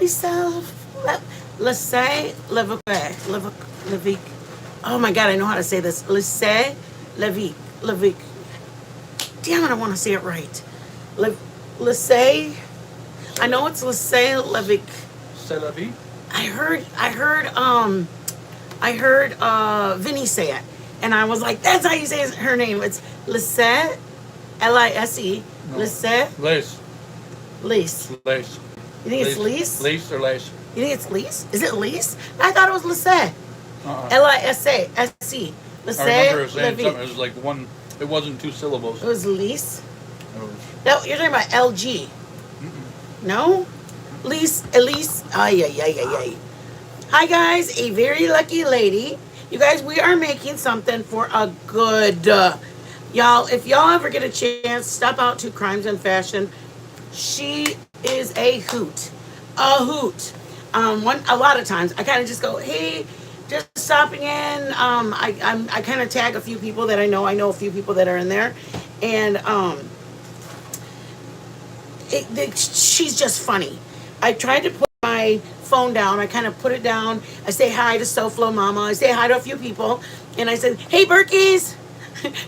Lisa, Laissez Levique. Oh my God, I know how to say this. Laissez Levique. Damn it, I want to say it right. Laissez. I know it's Laissez Levique. C'est la vie. I heard Vinny say it, and I was like, "That's how you say her name." It's Lise, Lise, No. Lise, Lace. Lise. Lace. You think it's Lise? Lace or lace? You think it's Lise? Is it Lise? I thought it was Lise. Lise, S-E. Lise. I remember her saying Levique. something. It was like one. It wasn't two syllables. It was Lise. It was, No, you're talking about LG. No, Lise, Elise. Ay, ay, ay, ay, ay. Hi guys, a very lucky lady. You guys, we are making something for a good y'all. If y'all ever get a chance, stop out to Crimes and Fashion. She is a hoot, a hoot. A lot of times I kind of just go, hey, just stopping in. I kind of tag a few people that I know. I know a few people that are in there, and she's just funny. I tried to put my phone down. I kind of put it down. I say hi to SoFlo Mama. I say hi to a few people. And I said, hey, Berkies.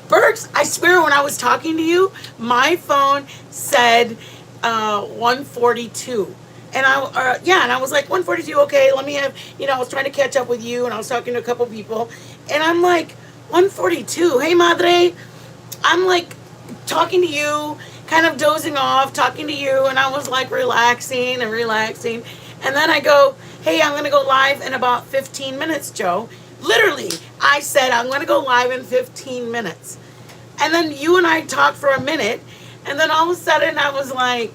Berks, I swear when I was talking to you, my phone said 142. And I was like, 142, okay, let me have, I was trying to catch up with you, and I was talking to a couple people. And I'm like, 142, hey, Madre. I'm like talking to you, kind of dozing off, talking to you, and I was like relaxing. And then I go, hey, I'm going to go live in about 15 minutes, Joe. Literally, I said, I'm going to go live in 15 minutes. And then you and I talked for a minute, and then all of a sudden I was like,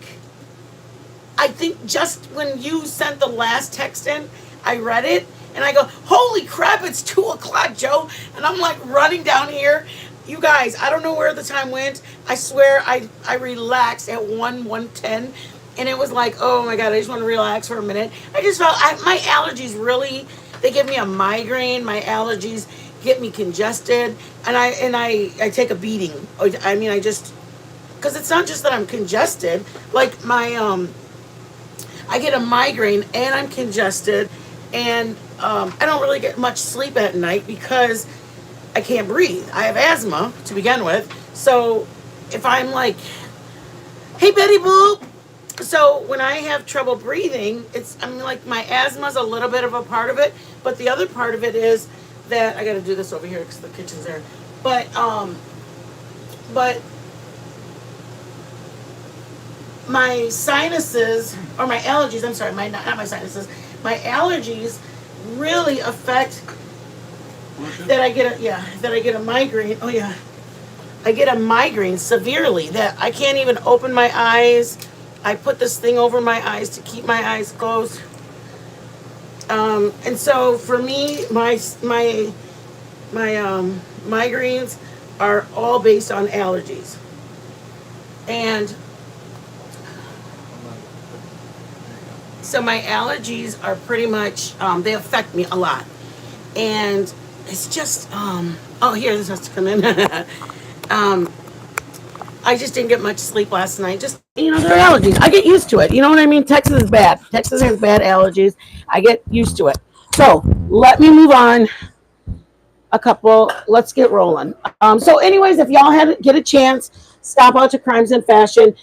I think just when you sent the last text in, I read it, and I go, holy crap, it's 2 o'clock, Joe. And I'm like running down here. You guys, I don't know where the time went. I swear I relaxed at 1:10, and it was like, oh my God, I just want to relax for a minute. I just felt my allergies really, they give me a migraine. My allergies get me congested, and I take a beating. I mean, because it's not just that I'm congested, like I get a migraine and I'm congested, and I don't really get much sleep at night because I can't breathe. I have asthma to begin with. So if I'm like, hey, Betty Boop. So when I have trouble breathing, like my asthma's a little bit of a part of it. But the other part of it is that I got to do this over here because the kitchen's there. But my sinuses, or my allergies, I'm sorry, not my sinuses, my allergies really affect that I get a migraine. Oh yeah. I get a migraine severely that I can't even open my eyes. I put this thing over my eyes to keep my eyes closed. And so for me, my migraines are all based on allergies. And so my allergies are pretty much, they affect me a lot. And it's just, here, this has to come in. I just didn't get much sleep last night. Just, they're allergies. I get used to it. You know what I mean? Texas is bad. Texas has bad allergies. I get used to it. So let me move on. Let's get rolling. So anyways, if y'all get a chance, stop out to Crimes and Fashion.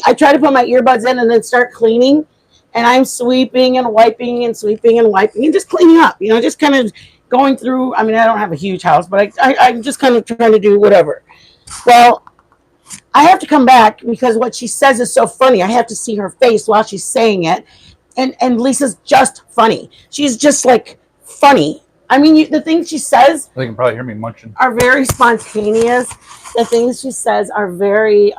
I try to put my earbuds in and then start cleaning. And I'm sweeping and wiping and sweeping and wiping and just cleaning up, just kind of going through. I mean, I don't have a huge house, but I'm just kind of trying to do whatever. Well, I have to come back because what she says is so funny. I have to see her face while she's saying it. And Lisa's just funny. She's just like funny. I mean, the things she says, they can probably hear me munching, are very spontaneous. The things she says are very,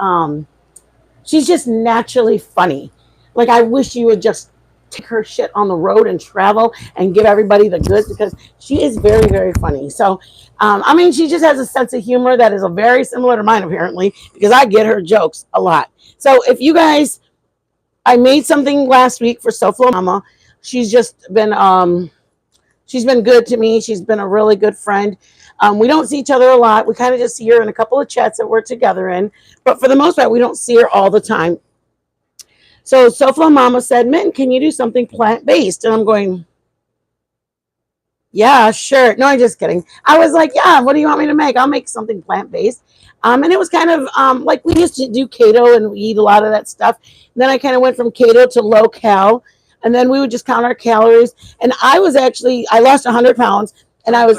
she's just naturally funny. Like, I wish you would just take her shit on the road and travel and give everybody the goods, because she is very, very funny. So, I mean, she just has a sense of humor that is very similar to mine, apparently, because I get her jokes a lot. So if you guys, I made something last week for SoFlo Mama. She's just been, she's been good to me. She's been a really good friend. We don't see each other a lot. We kind of just see her in a couple of chats that we're together in. But for the most part, we don't see her all the time. So SoFlo Mama said, Mitten, can you do something plant-based? And I'm going, yeah, sure. No, I'm just kidding. I was like, yeah, what do you want me to make? I'll make something plant-based. And it was kind of like we used to do keto and we eat a lot of that stuff. And then I kind of went from keto to low cal. And then we would just count our calories. And I lost 100 pounds. And I was,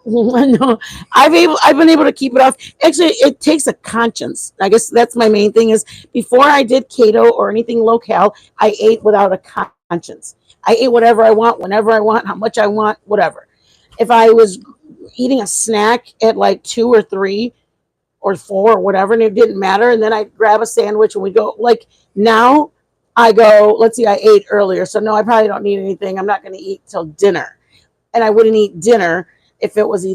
no, I've been able to keep it off. Actually, it takes a conscience. I guess that's my main thing is before I did keto or anything low cal, I ate without a conscience. I ate whatever I want, whenever I want, how much I want, whatever. If I was eating a snack at like 2 or 3 or 4 or whatever, and it didn't matter, and then I'd grab a sandwich and we'd go like now I go, let's see, I ate earlier, so no, I probably don't need anything. I'm not going to eat till dinner. And I wouldn't eat dinner if it was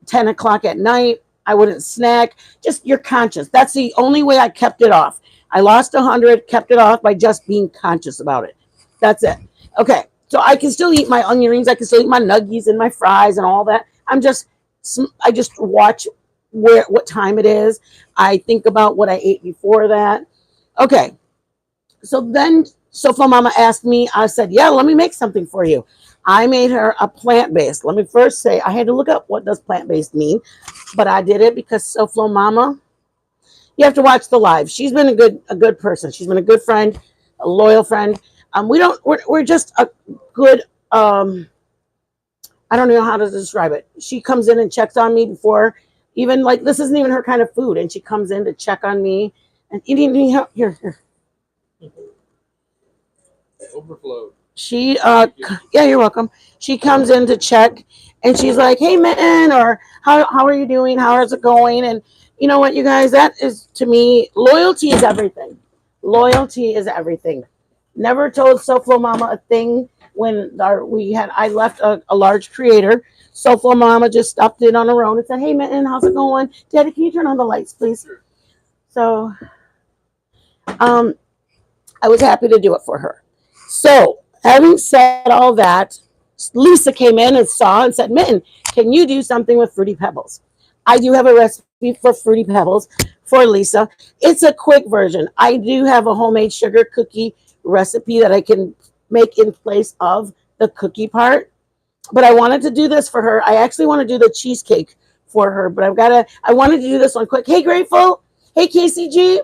10 o'clock at night. I wouldn't snack. Just your conscience. That's the only way I kept it off. I lost 100, kept it off by just being conscious about it. That's it. Okay, so I can still eat my onion rings. I can still eat my nuggies and my fries and all that. I just watch what time it is. I think about what I ate before that. Okay, so then Sofa Mama asked me. I said, yeah, let me make something for you. I made her a plant-based. Let me first say I had to look up what does plant-based mean, but I did it because Soflo Mama. You have to watch the live. She's been a good person. She's been a good friend, a loyal friend. We're just a good I don't know how to describe it. She comes in and checks on me before even like this isn't even her kind of food, and she comes in to check on me and eating me here. Overflow. She yeah, you're welcome. She comes in to check and she's like, hey man, or how are you doing? How is it going? And you know what, you guys, that is to me, loyalty is everything. Loyalty is everything. Never told Soflo Mama a thing when I left a large creator. Soflo Mama just stopped in on her own and said, hey man, how's it going? Daddy, can you turn on the lights, please? Sure. So I was happy to do it for her. So having said all that, Lisa came in and saw and said, Mitten, can you do something with Fruity Pebbles? I do have a recipe for Fruity Pebbles for Lisa. It's a quick version. I do have a homemade sugar cookie recipe that I can make in place of the cookie part. But I wanted to do this for her. I actually want to do the cheesecake for her, but I wanted to do this one quick. Hey, Grateful. Hey, KCG.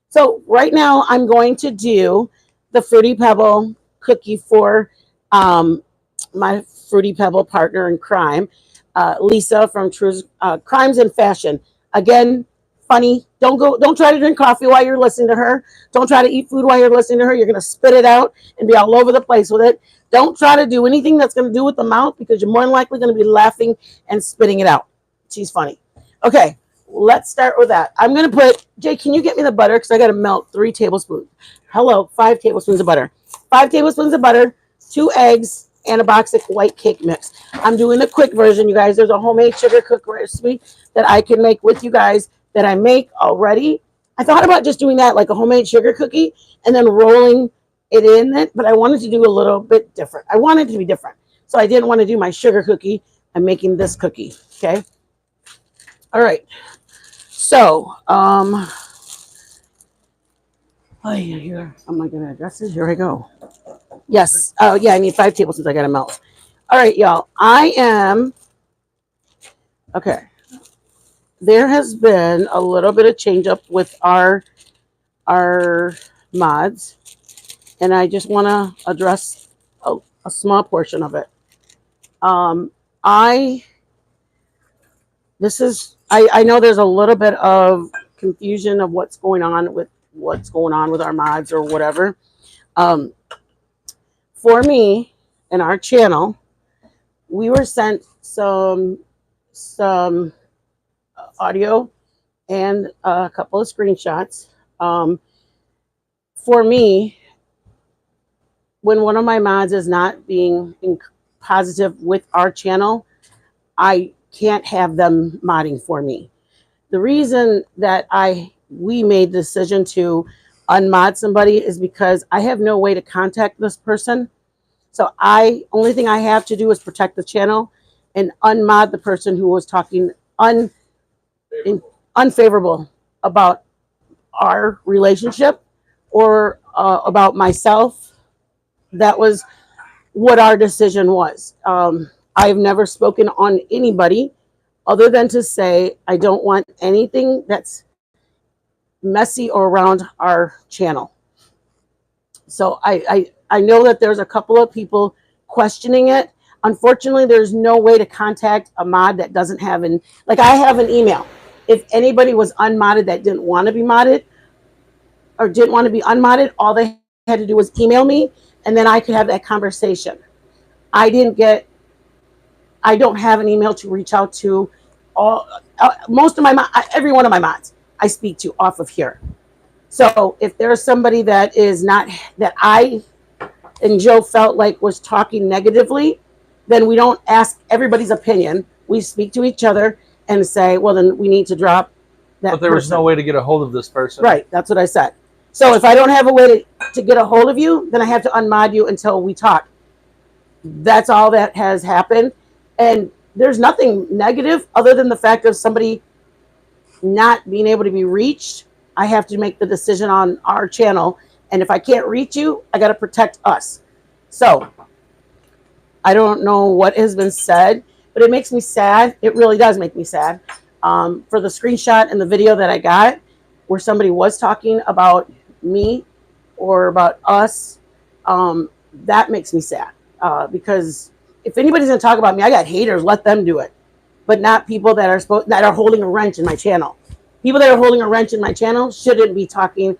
So right now I'm going to do the Fruity Pebble cookie for my Fruity Pebble partner in crime, Lisa from True's Crimes and Fashion. Again, funny. Don't try to drink coffee while you're listening to her. Don't try to eat food while you're listening to her. You're going to spit it out and be all over the place with it. Don't try to do anything that's going to do with the mouth because you're more than likely going to be laughing and spitting it out. She's funny. Okay, let's start with that. I'm going to put, Jay, can you get me the butter? Because I got to melt 3 tablespoons. Hello, 5 tablespoons of butter. 5 tablespoons of butter, 2 eggs, and a box of white cake mix. I'm doing a quick version, you guys. There's a homemade sugar cook recipe that I can make with you guys that I make already. I thought about just doing that like a homemade sugar cookie and then rolling it in it, but I wanted to do a little bit different. I wanted it to be different. So I didn't want to do my sugar cookie. I'm making this cookie, okay? All right. So, oh, here, am I going to address it? Here I go. Yes. Oh, yeah, I need 5 tablespoons. I got to melt. All right, y'all. Okay. There has been a little bit of change up with our mods, and I just want to address a small portion of it. I know there's a little bit of confusion of what's going on with our mods or whatever. For me and our channel, we were sent some audio and a couple of screenshots. For me, when one of my mods is not being positive with our channel, I can't have them modding for me. The reason that we made the decision to unmod somebody is because I have no way to contact this person. So only thing I have to do is protect the channel and unmod the person who was talking unfavorable about our relationship or about myself. That was what our decision was. I've never spoken on anybody other than to say I don't want anything that's messy or around our channel. So I know that there's a couple of people questioning it. Unfortunately, there's no way to contact a mod that doesn't have an, like I have an email. If anybody was unmodded that didn't want to be modded or didn't want to be unmodded, all they had to do was email me and then I could have that conversation. I don't have an email to reach out to all, most of my, every one of my mods I speak to off of here. So if there's somebody that is not, that I and Joe felt like was talking negatively, then we don't ask everybody's opinion. We speak to each other and say, well, then we need to drop that. But there was no way to get a hold of this person. Right. That's what I said. So if I don't have a way to get a hold of you, then I have to unmod you until we talk. That's all that has happened. And there's nothing negative other than the fact of somebody not being able to be reached. I have to make the decision on our channel. And if I can't reach you, I got to protect us. So I don't know what has been said, but it makes me sad. It really does make me sad. For the screenshot and the video that I got where somebody was talking about me or about us, that makes me sad. Because if anybody's going to talk about me, I got haters, let them do it. But not people that are holding a wrench in my channel. People that are holding a wrench in my channel shouldn't be talking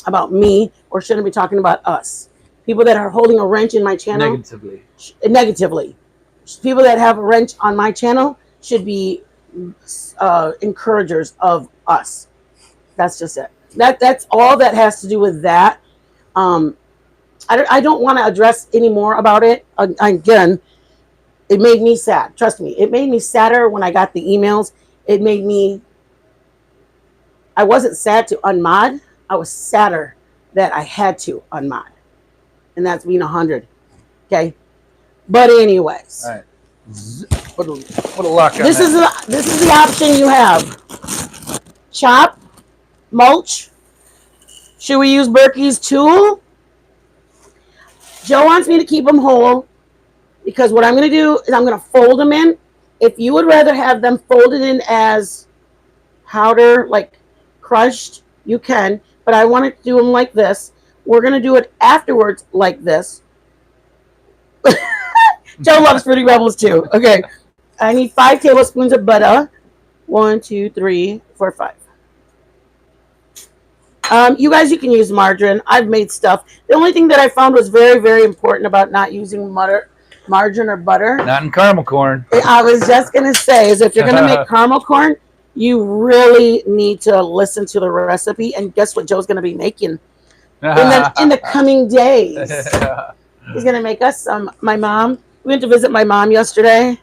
about me or shouldn't be talking about us. People that are holding a wrench in my channel negatively. People that have a wrench on my channel should be encouragers of us. That's just it. That's all that has to do with that. I don't want to address any more about it. Again, it made me sad. Trust me, it made me sadder when I got the emails. It made me, I wasn't sad to unmod. I was sadder that I had to unmod. And that's being 100. Okay. But anyways. All right. Put a lock on this that. This is the option you have. Chop, mulch. Should we use Berkey's tool? Joe wants me to keep them whole because what I'm going to do is I'm going to fold them in. If you would rather have them folded in as powder, like crushed, you can. But I want to do them like this. We're going to do it afterwards like this. Joe loves Fruity Rebels too. Okay. I need 5 tablespoons of butter. 1, 2, 3, 4, 5. You guys, you can use margarine. I've made stuff. The only thing that I found was very, very important about not using margarine or butter. Not in caramel corn. I was just going to say is if you're going to make caramel corn, you really need to listen to the recipe. And guess what Joe's going to be making in the coming days? He's going to make us some. My mom, we went to visit my mom yesterday.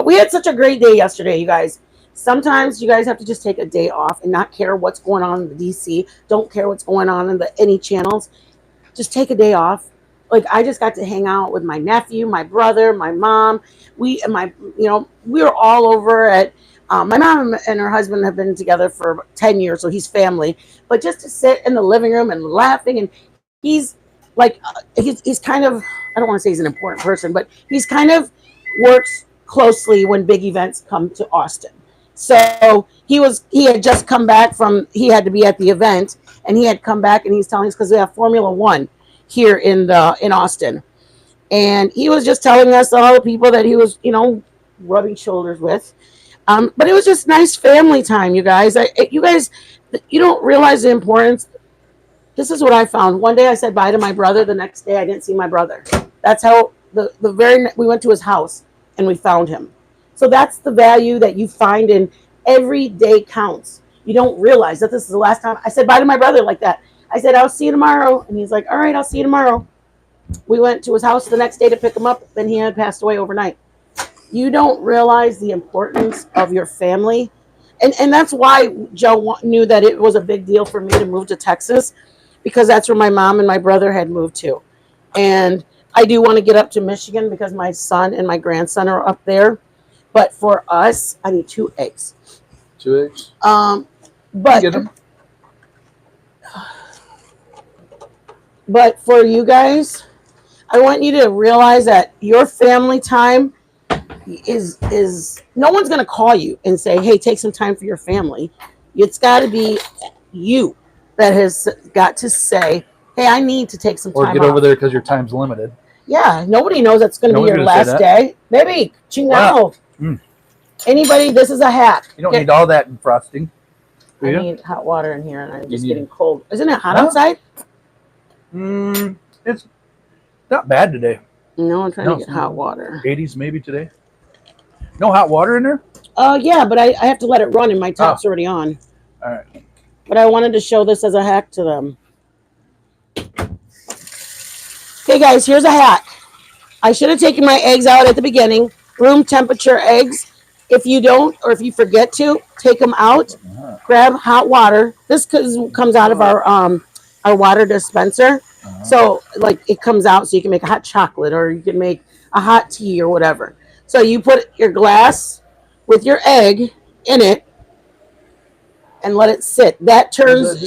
We had such a great day yesterday, you guys. Sometimes you guys have to just take a day off and not care what's going on in the DC. Don't care what's going on in any channels. Just take a day off. Like I just got to hang out with my nephew, my brother, my mom. We were all over at my mom and her husband have been together for 10 years, so he's family. But just to sit in the living room and laughing, and he's like, he's kind of, I don't want to say he's an important person, but he's kind of works closely when big events come to Austin. So he had just come back from, he had to be at the event, and he had come back and he's telling us because we have Formula One here in Austin. And he was just telling us all the people that he was, rubbing shoulders with. But it was just nice family time, you guys. You don't realize the importance. This is what I found. One day I said bye to my brother. The next day I didn't see my brother. That's how we went to his house and we found him. So that's the value that you find in every day counts. You don't realize that this is the last time I said bye to my brother like that. I said, I'll see you tomorrow. And he's like, all right, I'll see you tomorrow. We went to his house the next day to pick him up. Then he had passed away overnight. You don't realize the importance of your family. And that's why Joe knew that it was a big deal for me to move to Texas, because that's where my mom and my brother had moved to. And I do want to get up to Michigan because my son and my grandson are up there. But for us, I need 2 eggs. 2 eggs? But Get them. But for you guys, I want you to realize that your family time is no one's gonna call you and say, "Hey, take some time for your family." It's got to be you that has got to say, "Hey, I need to take some Or time get off." over there because your time's limited. Yeah, nobody knows that's going to No be one's your gonna say last that. day. Maybe chingao. Wow. Mm. Anybody, this is a hack. You don't need all that in frosting. Do I you? need hot water in here, and I'm just need- getting cold. Isn't it hot Huh? outside? It's not bad today. No, I'm trying No, to it's get not. hot water. 80s maybe today. No hot water in there? Yeah, but I have to let it run, and my top's already on. All right. But I wanted to show this as a hack to them. Okay, guys, here's a hack. I should have taken my eggs out at the beginning. Room temperature eggs. If you don't, or if you forget to, take them out. Grab hot water. This comes out of our water dispenser. So like it comes out, so you can make a hot chocolate, or you can make a hot tea, or whatever. So you put your glass with your egg in it and let it sit. That turns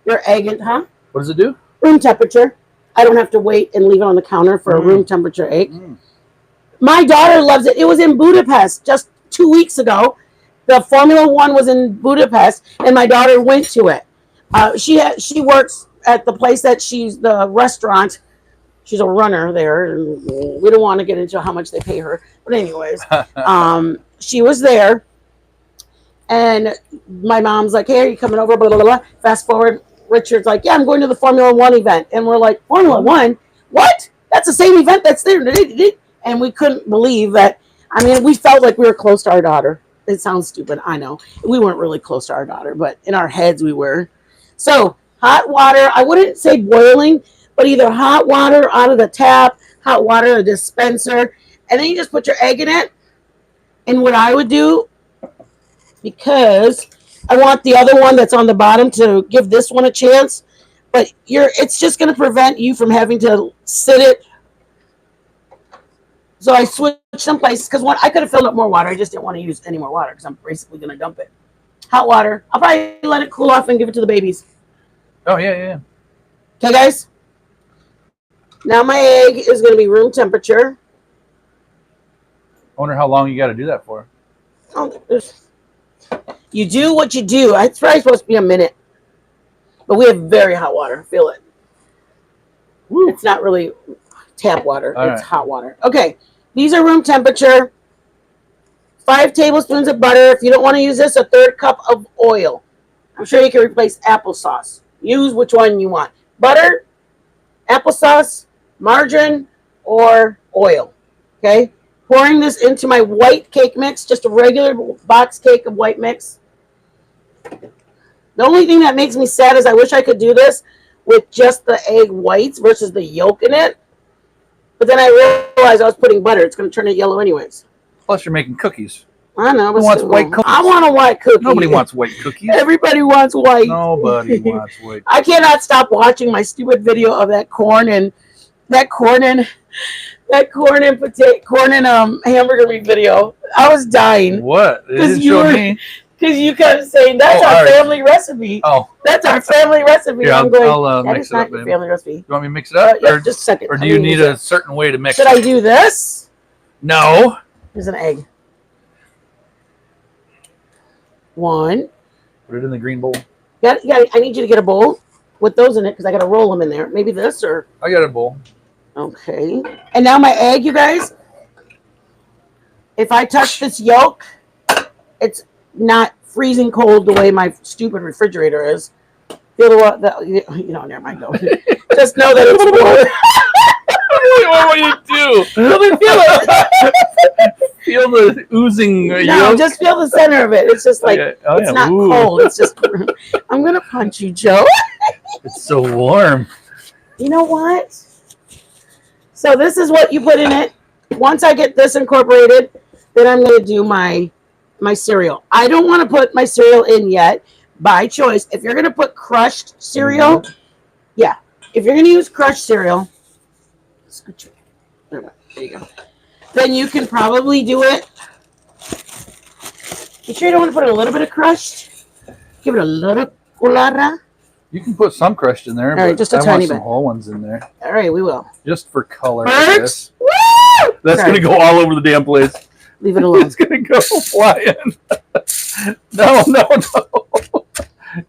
your egg in, huh? What does it do? Room temperature. I don't have to wait and leave it on the counter for a room temperature egg. My daughter loves it. It was in Budapest just 2 weeks ago. The Formula One was in Budapest, and my daughter went to it. She works at the place that she's the restaurant. She's a runner there. We don't want to get into how much they pay her, but anyways, she was there, and my mom's like, "Hey, are you coming over?" Blah blah blah. Fast forward, Richard's like, "Yeah, I'm going to the Formula One event," and we're like, "Formula One? What? That's the same event that's there." And we couldn't believe that. I mean, we felt like we were close to our daughter. It sounds stupid, I know. We weren't really close to our daughter, but in our heads we were. So hot water, I wouldn't say boiling, but either hot water out of the tap, hot water in a dispenser, and then you just put your egg in it. And what I would do, because I want the other one that's on the bottom to give this one a chance, but it's just going to prevent you from having to sit it. So I switched some places because I could have filled up more water. I just didn't want to use any more water because I'm basically going to dump it. Hot water. I'll probably let it cool off and give it to the babies. Oh, yeah. Okay, guys? Now my egg is going to be room temperature. I wonder how long you got to do that for. You do what you do. It's probably supposed to be a minute. But we have very hot water. Feel it. Woo. It's not really tap water. It's hot water. Okay. These are room temperature. 5 tablespoons of butter. If you don't want to use this, a 1/3 cup of oil. I'm sure you can replace applesauce. Use which one you want. Butter, applesauce, margarine, or oil. Okay? Pouring this into my white cake mix, just a regular box cake of white mix. The only thing that makes me sad is I wish I could do this with just the egg whites versus the yolk in it. But then I realized I was putting butter. It's going to turn it yellow anyways. Plus, you're making cookies. I know. Who wants white cookies? I want a white cookie. Nobody wants white cookies. Everybody wants white. Nobody wants white. I cannot stop watching my stupid video of that corn and hamburger meat video. I was dying. What? It didn't show me. Because you kept saying that's our family recipe. Oh, that's our family recipe. Yeah, I'm going. I'll that mix is it not up, your baby. family recipe. You want me to mix it up, Yeah, just a second. Or do you need a certain way to mix it? Should I do this? No. Here's an egg. 1. Put it in the green bowl. I need you to get a bowl with those in it because I got to roll them in there. Maybe this or. I got a bowl. Okay. And now my egg, you guys. If I touch this yolk, it's not freezing cold the way my stupid refrigerator is. Feel never mind. Go. Just know that it's warm. What do you do? Feel it. Feel the oozing No, yolk? just feel the center of it. It's just like it's not cold. It's just. I'm gonna punch you, Joe. It's so warm. You know what? So this is what you put in it. Once I get this incorporated, then I'm gonna do my cereal. I don't want to put my cereal in yet by choice. If you're gonna put crushed cereal, yeah. If you're gonna use crushed cereal, there you go. Then you can probably do it. You sure you don't want to put a little bit of crushed? Give it a little colada. You can put some crushed in there, All right, but just a I tiny want some bit. whole ones in there. All right, we will. Just for color. I guess. Birds! Woo! That's Sorry. going to go all over the damn place. Leave it alone. It's going to go flying. No.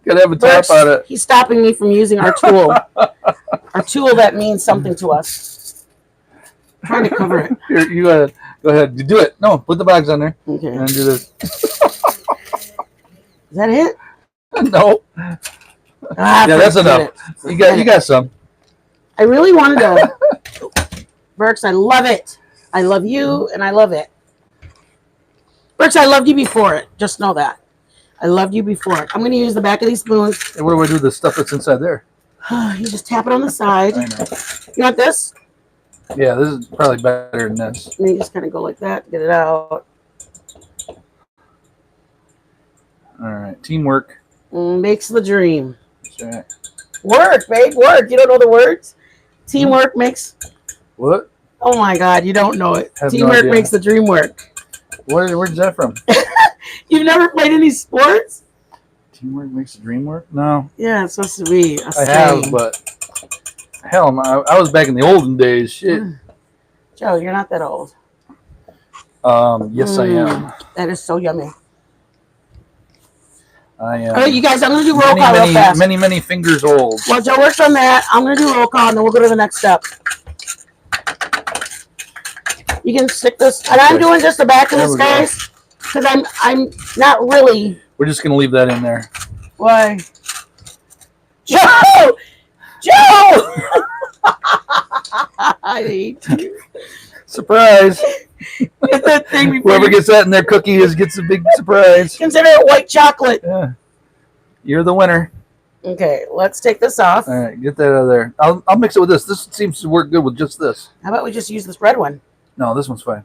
Gotta have a top on it. He's stopping me from using our tool. Our tool that means something to us. I'm trying to cover it. Here, you go ahead. You do it. No, put the bags on there. Okay. And do this. Is that it? No. Ah, Yeah, that's forget enough. it. You got some. I really wanted to. Burks, I love it. I love you, and I love it. Burks, I loved you before it. Just know that. I loved you before it. I'm going to use the back of these spoons. Hey, what do I do with the stuff that's inside there? You just tap it on the side. I know. You want this? Yeah, this is probably better than this. And you just kind of go like that, get it out. All right, teamwork. Makes the dream. That's right. Work, babe, work. You don't know the words? Teamwork makes... What? Oh my God, you don't know it. Have no Teamwork idea. makes the dream work. Where's that from? You've never played any sports? Teamwork makes the dream work? No. Yeah, it's supposed to be a I saying. have, but hell, I was back in the olden days. Shit. Joe, you're not that old. Yes, I am. That is so yummy. I am. All right, you guys, I'm going to do roll call real fast. Many fingers old. While Joe works on that, I'm going to do roll call, and then we'll go to the next step. You can stick this, and I'm doing just the back of this, guys, because I'm not really. We're just gonna leave that in there. Why? Joe! Joe! I hate you. Surprise! Get that thing before Whoever you gets that in their cookie gets a big surprise. consider it white chocolate. Yeah. You're the winner. Okay, let's take this off. All right, get that out of there. I'll mix it with this. This seems to work good with just this. How about we just use this red one? No, this one's fine.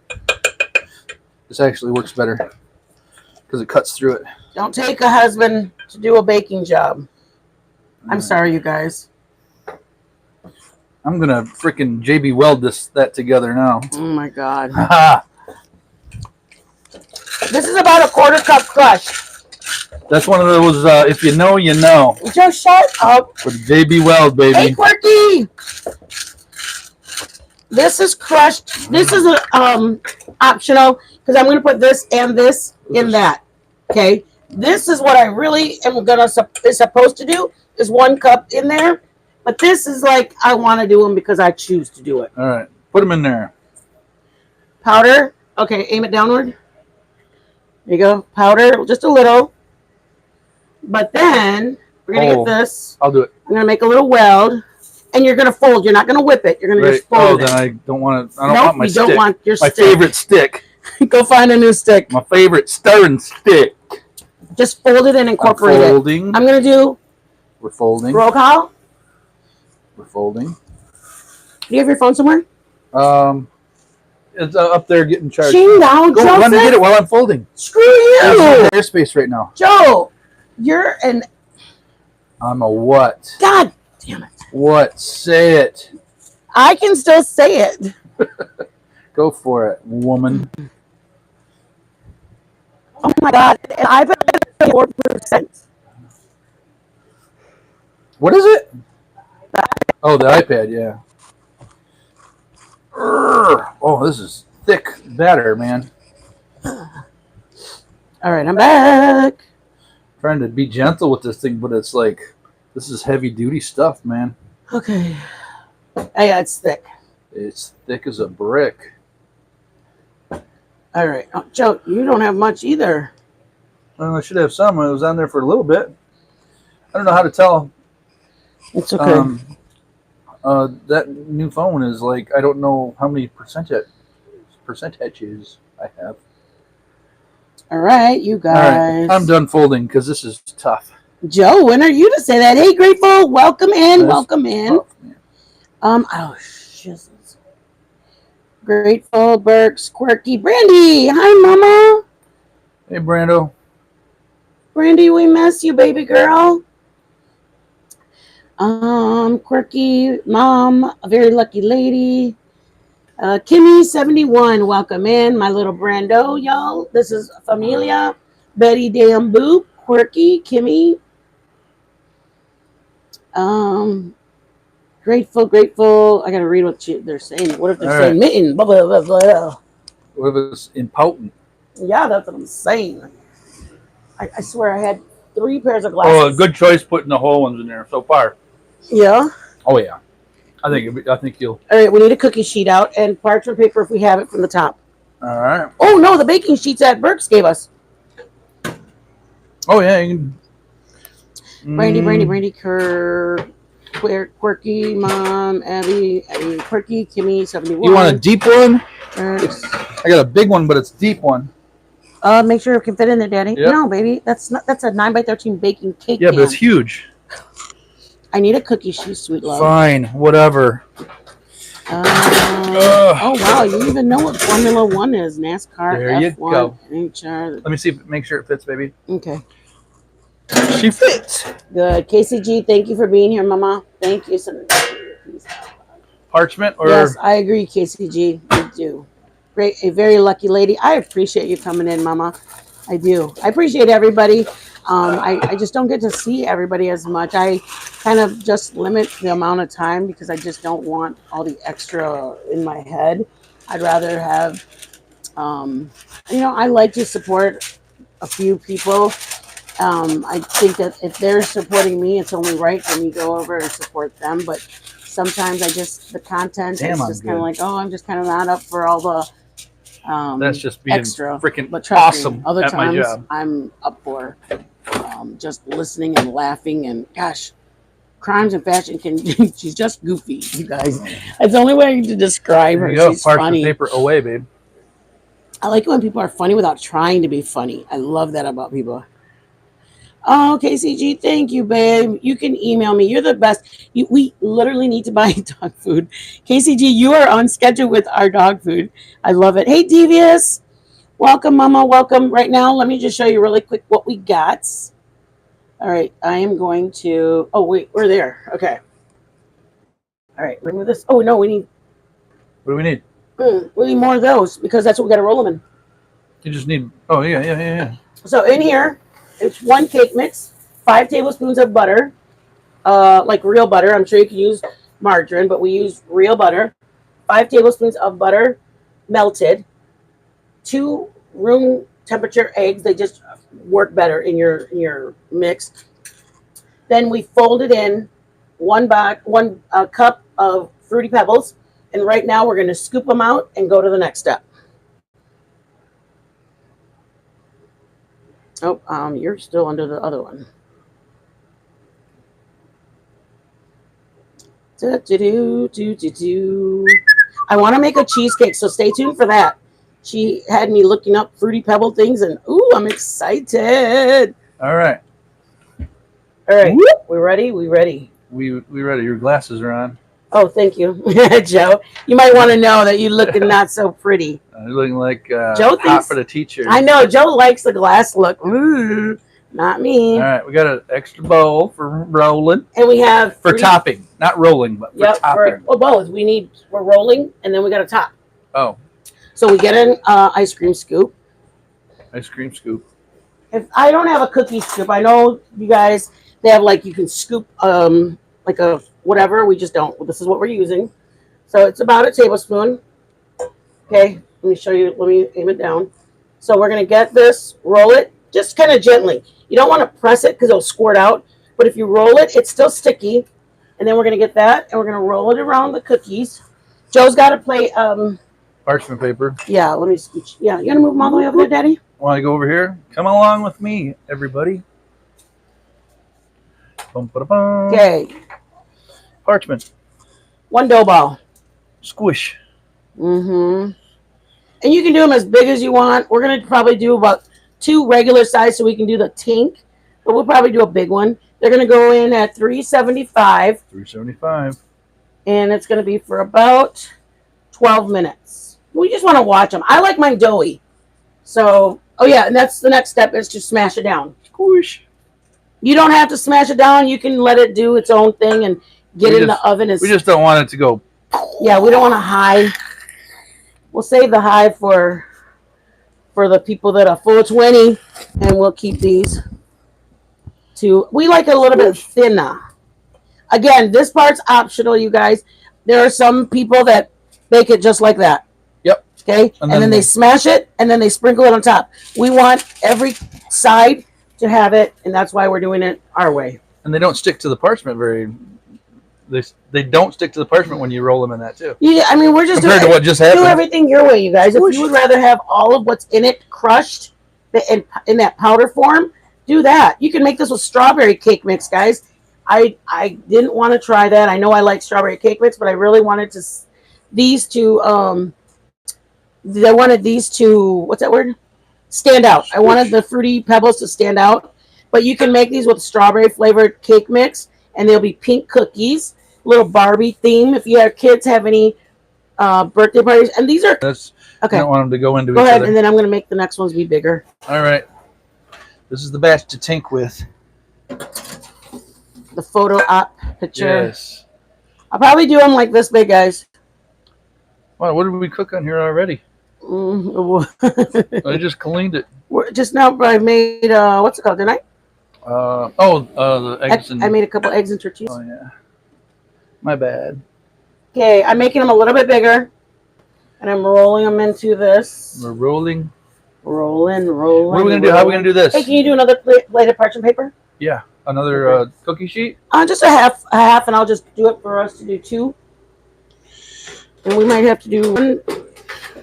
This actually works better because it cuts through it. Don't take a husband to do a baking job. I'm sorry, you guys. I'm gonna freaking JB weld that together now. Oh my God. Haha. This is about a 1/4 cup crush. That's one of those. If you know, you know. Joe, shut up. With JB weld, baby. Hey, Quirky. This is crushed. This is optional because I'm going to put this and this in that. Okay. This is what I really am is supposed to do is 1 cup in there. But this is like I want to do them because I choose to do it. All right, put them in there. Powder. Okay, aim it downward. There you go. Powder, just a little. But then we're going to get this. I'll do it. I'm going to make a little weld. And you're going to fold. You're not going to whip it. You're going to just fold it. Then I don't want to. I don't want my stick. Don't want your my stick. favorite stick. Go find a new stick. My favorite stirring stick. Just fold it and incorporate it. Folding. I'm going to do We're folding. roll call. We're folding. Do you have your phone somewhere? It's up there getting charged. Ching down, Go Joseph. run and get it while I'm folding. Screw you. There's no airspace right now. Joe, you're an... I'm a what? God damn it. What? Say it. I can still say it. Go for it, woman. Oh my God. I've been 4%. What is it? Oh, the iPad, yeah. Oh, this is thick batter, man. All right, I'm back. Trying to be gentle with this thing, but it's like, this is heavy duty stuff, man. Okay. Yeah, it's thick. It's thick as a brick. All right. Oh, Joe, you don't have much either. Well, I should have some. It was on there for a little bit. I don't know how to tell. It's okay. That new phone is like, I don't know how many percentages I have. All right, you guys. All right, I'm done folding because this is tough. Joe, when are you to say that? Hey, Grateful, welcome in, welcome in. Tough, Oh, Jesus. Grateful, Burks, Quirky, Brandy. Hi, Mama. Hey, Brando. Brandy, we miss you, baby girl. Quirky, Mom, a very lucky lady. Kimmy 71, welcome in, my little Brando, y'all. This is Familia, Betty Damn Boop, Quirky, Kimmy. Grateful. I gotta read what they're saying. What if they're All saying right. mitten? Blah, blah, blah, blah. What if it's impotent? Yeah, that's what I'm saying. I swear I had 3 pairs of Oh, glasses. a good choice putting the whole ones in there so far. Yeah. Oh yeah, I think you'll. All right, we need a cookie sheet out and parchment paper if we have it from the top. All right. Oh no, the baking sheets that Burks gave us. Oh yeah, you can. Brandy, Quirky, Mom, Abby, Quirky, Kimmy, 71. You want a deep one? Burks. I got a big one, but it's a deep one. Make sure it can fit in there, Daddy. Yep. No, baby, that's a 9x13 baking cake. Yeah, pan. but it's huge. I need a cookie sheet, sweet love. Fine, whatever. Oh wow, you even know what Formula One is? NASCAR, There F1, you go. NHL. Let me see. Make sure it fits, baby. Okay. She fits. Good. KCG, thank you for being here, Mama. Thank you. Parchment or yes, I agree, KCG. You do. Great, a very lucky lady. I appreciate you coming in, Mama. I do. I appreciate everybody. I just don't get to see everybody as much. I kind of just limit the amount of time because I just don't want all the extra in my head. I'd rather have, I like to support a few people. I think that if they're supporting me, it's only right for me to go over and support them. But sometimes the content is just kind of like, oh, I'm just kind of not up for all the that's just being extra. freaking But trust awesome me, other at my times job. I'm up for just listening and laughing and gosh, Crimes and Fashion she's just goofy, you guys. That's the only way to describe her. There you go. She's Parchment funny. paper away, babe. I like it when people are funny without trying to be funny. I love that about people. Oh, KCG, thank you, babe. You can email me. You're the best. We literally need to buy dog food. KCG, you are on schedule with our dog food. I love it. Hey, Devious. Welcome, Mama. Welcome. Right now, let me just show you really quick what we got. All right. I am going to... Oh, wait. We're there. Okay. All right. Remove this. Oh, no. We need... What do we need? We need more of those because that's what we got to roll them in. You just need... Oh, yeah. So in here... It's 1 cake mix, 5 tablespoons of butter, like real butter. I'm sure you can use margarine, but we use real butter. 5 tablespoons of butter, melted. 2 room temperature eggs. They just work better in your mix. Then we fold it in 1 cup of Fruity Pebbles. And right now we're going to scoop them out and go to the next step. Oh, you're still under the other one. I want to make a cheesecake, so stay tuned for that. She had me looking up Fruity Pebble things, and ooh, I'm excited. All right. All right, we ready? We ready? We ready. Your glasses are on. Oh, thank you, Joe. You might want to know that you're looking not so pretty. You're looking like Joe hot for the teacher. I know. Joe likes the glass look. Ooh, not me. All right, we got an extra bowl for rolling. And we have... For topping. Not rolling, but for topping. Both. We're rolling, and then we got a top. Oh. So we get an ice cream scoop. Ice cream scoop. If I don't have a cookie scoop, I know you guys, they have like, you can scoop like a whatever. We just don't. This is what we're using. So it's about a tablespoon. Okay, let me show you. Let me aim it down. So we're going to get this, roll it, just kind of gently. You don't want to press it because it'll squirt out. But if you roll it, it's still sticky. And then we're going to get that, and we're going to roll it around the cookies. Joe's got to play... parchment paper. Yeah, let me scooch. Yeah, you going to move them all the way over there, Daddy? Want to go over here? Come along with me, everybody. Okay. Parchment. 1 dough ball. Squish. Mm-hmm. And you can do them as big as you want. We're going to probably do about 2 regular size so we can do the tink. But we'll probably do a big one. They're going to go in at 375. 375. And it's going to be for about 12 minutes. We just want to watch them. I like mine doughy. So, oh yeah, and that's the next step is to smash it down. Squish. You don't have to smash it down. You can let it do its own thing and get it in the oven. We just don't want it to go. Yeah, we don't want to high. We'll save the high for the people that are 420, and we'll keep these to. We like it a little bit thinner. Again, this part's optional, you guys. There are some people that bake it just like that. Yep. Okay, and then they smash it, and then they sprinkle it on top. We want every side to have it, and that's why we're doing it our way. And they don't stick to the parchment very. They don't stick to the parchment when you roll them in that too. Yeah, I mean, we're just compared to what just happened. Do everything your way, you guys. If you would rather have all of what's in it crushed in that powder form, do that. You can make this with strawberry cake mix, guys. I didn't want to try that. I know I like strawberry cake mix, but I really wanted these to I wanted these to, what's that word? Stand out. I wanted the Fruity Pebbles to stand out. But you can make these with strawberry flavored cake mix, and they'll be pink cookies, little Barbie theme. If you have kids have any birthday parties, and these are that's okay. I don't want them to go into go each ahead, other. And then I'm going to make the next ones be bigger. All right, this is the batch to tink with. The photo op picture. Yes. I'll probably do them like this big, guys. Wow, what did we cook on here already? I just cleaned it. Just now, I made what's it called? Didn't I? The eggs. I made a couple eggs and tortillas. Oh yeah, my bad. Okay, I'm making them a little bit bigger, and I'm rolling them into this. We're rolling. Rolling. What are we gonna do? How are we gonna do this? Hey, can you do another plate of parchment paper? Yeah, another cookie sheet. Just a half, and I'll just do it for us to do two. And we might have to do one.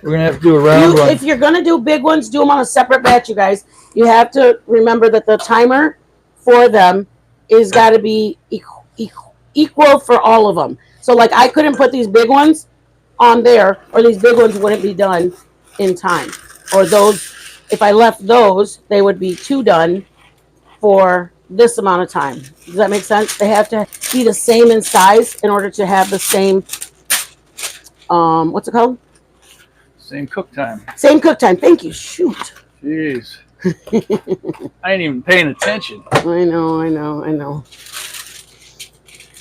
We're gonna have to do a round one. If you're gonna do big ones, do them on a separate batch, you guys. You have to remember that the timer for them is got to be equal for all of them. So, like, I couldn't put these big ones on there, or these big ones wouldn't be done in time. Or those, if I left those, they would be two done for this amount of time. Does that make sense? They have to be the same in size in order to have the same, what's it called? Same cook time. Same cook time. Thank you. Shoot. Jeez. I ain't even paying attention. I know.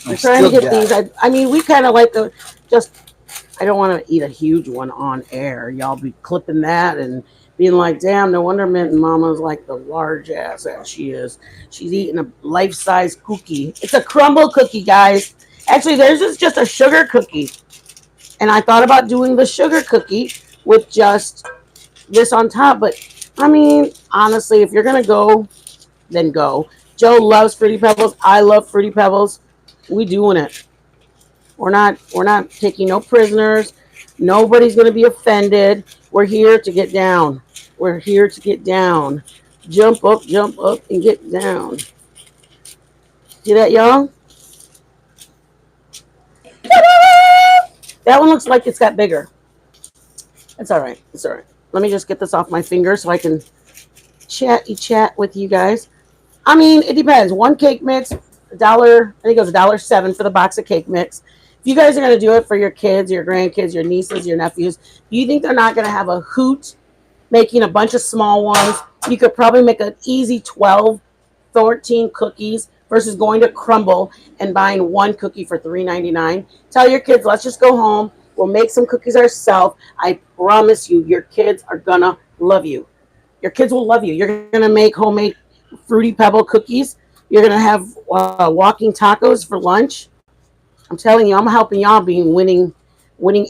I'm trying to get these. I mean, we kind of like I don't want to eat a huge one on air. Y'all be clipping that and being like, damn, no wonder Mint Mama's like the large ass that she is. She's eating a life-size cookie. It's a crumble cookie, guys. Actually, theirs is just a sugar cookie. And I thought about doing the sugar cookie with just this on top. But, I mean, honestly, if you're going to go, then go. Joe loves Fruity Pebbles. I love Fruity Pebbles. We doing it. We're not taking no prisoners. Nobody's going to be offended. We're here to get down. We're here to get down. Jump up, and get down. See that, y'all? That one looks like it's got bigger. It's all right. It's all right. Let me just get this off my finger so I can chat with you guys. I mean, it depends. One cake mix, $1. I think it was $1.07 for the box of cake mix. If you guys are going to do it for your kids, your grandkids, your nieces, your nephews, do you think they're not going to have a hoot making a bunch of small ones? You could probably make an easy 12, 14 cookies versus going to Crumble and buying one cookie for $3.99. Tell your kids, let's just go home. We'll make some cookies ourselves. I promise you, your kids are going to love you. Your kids will love you. You're going to make homemade Fruity Pebble cookies. You're going to have walking tacos for lunch. I'm telling you, I'm helping y'all being winning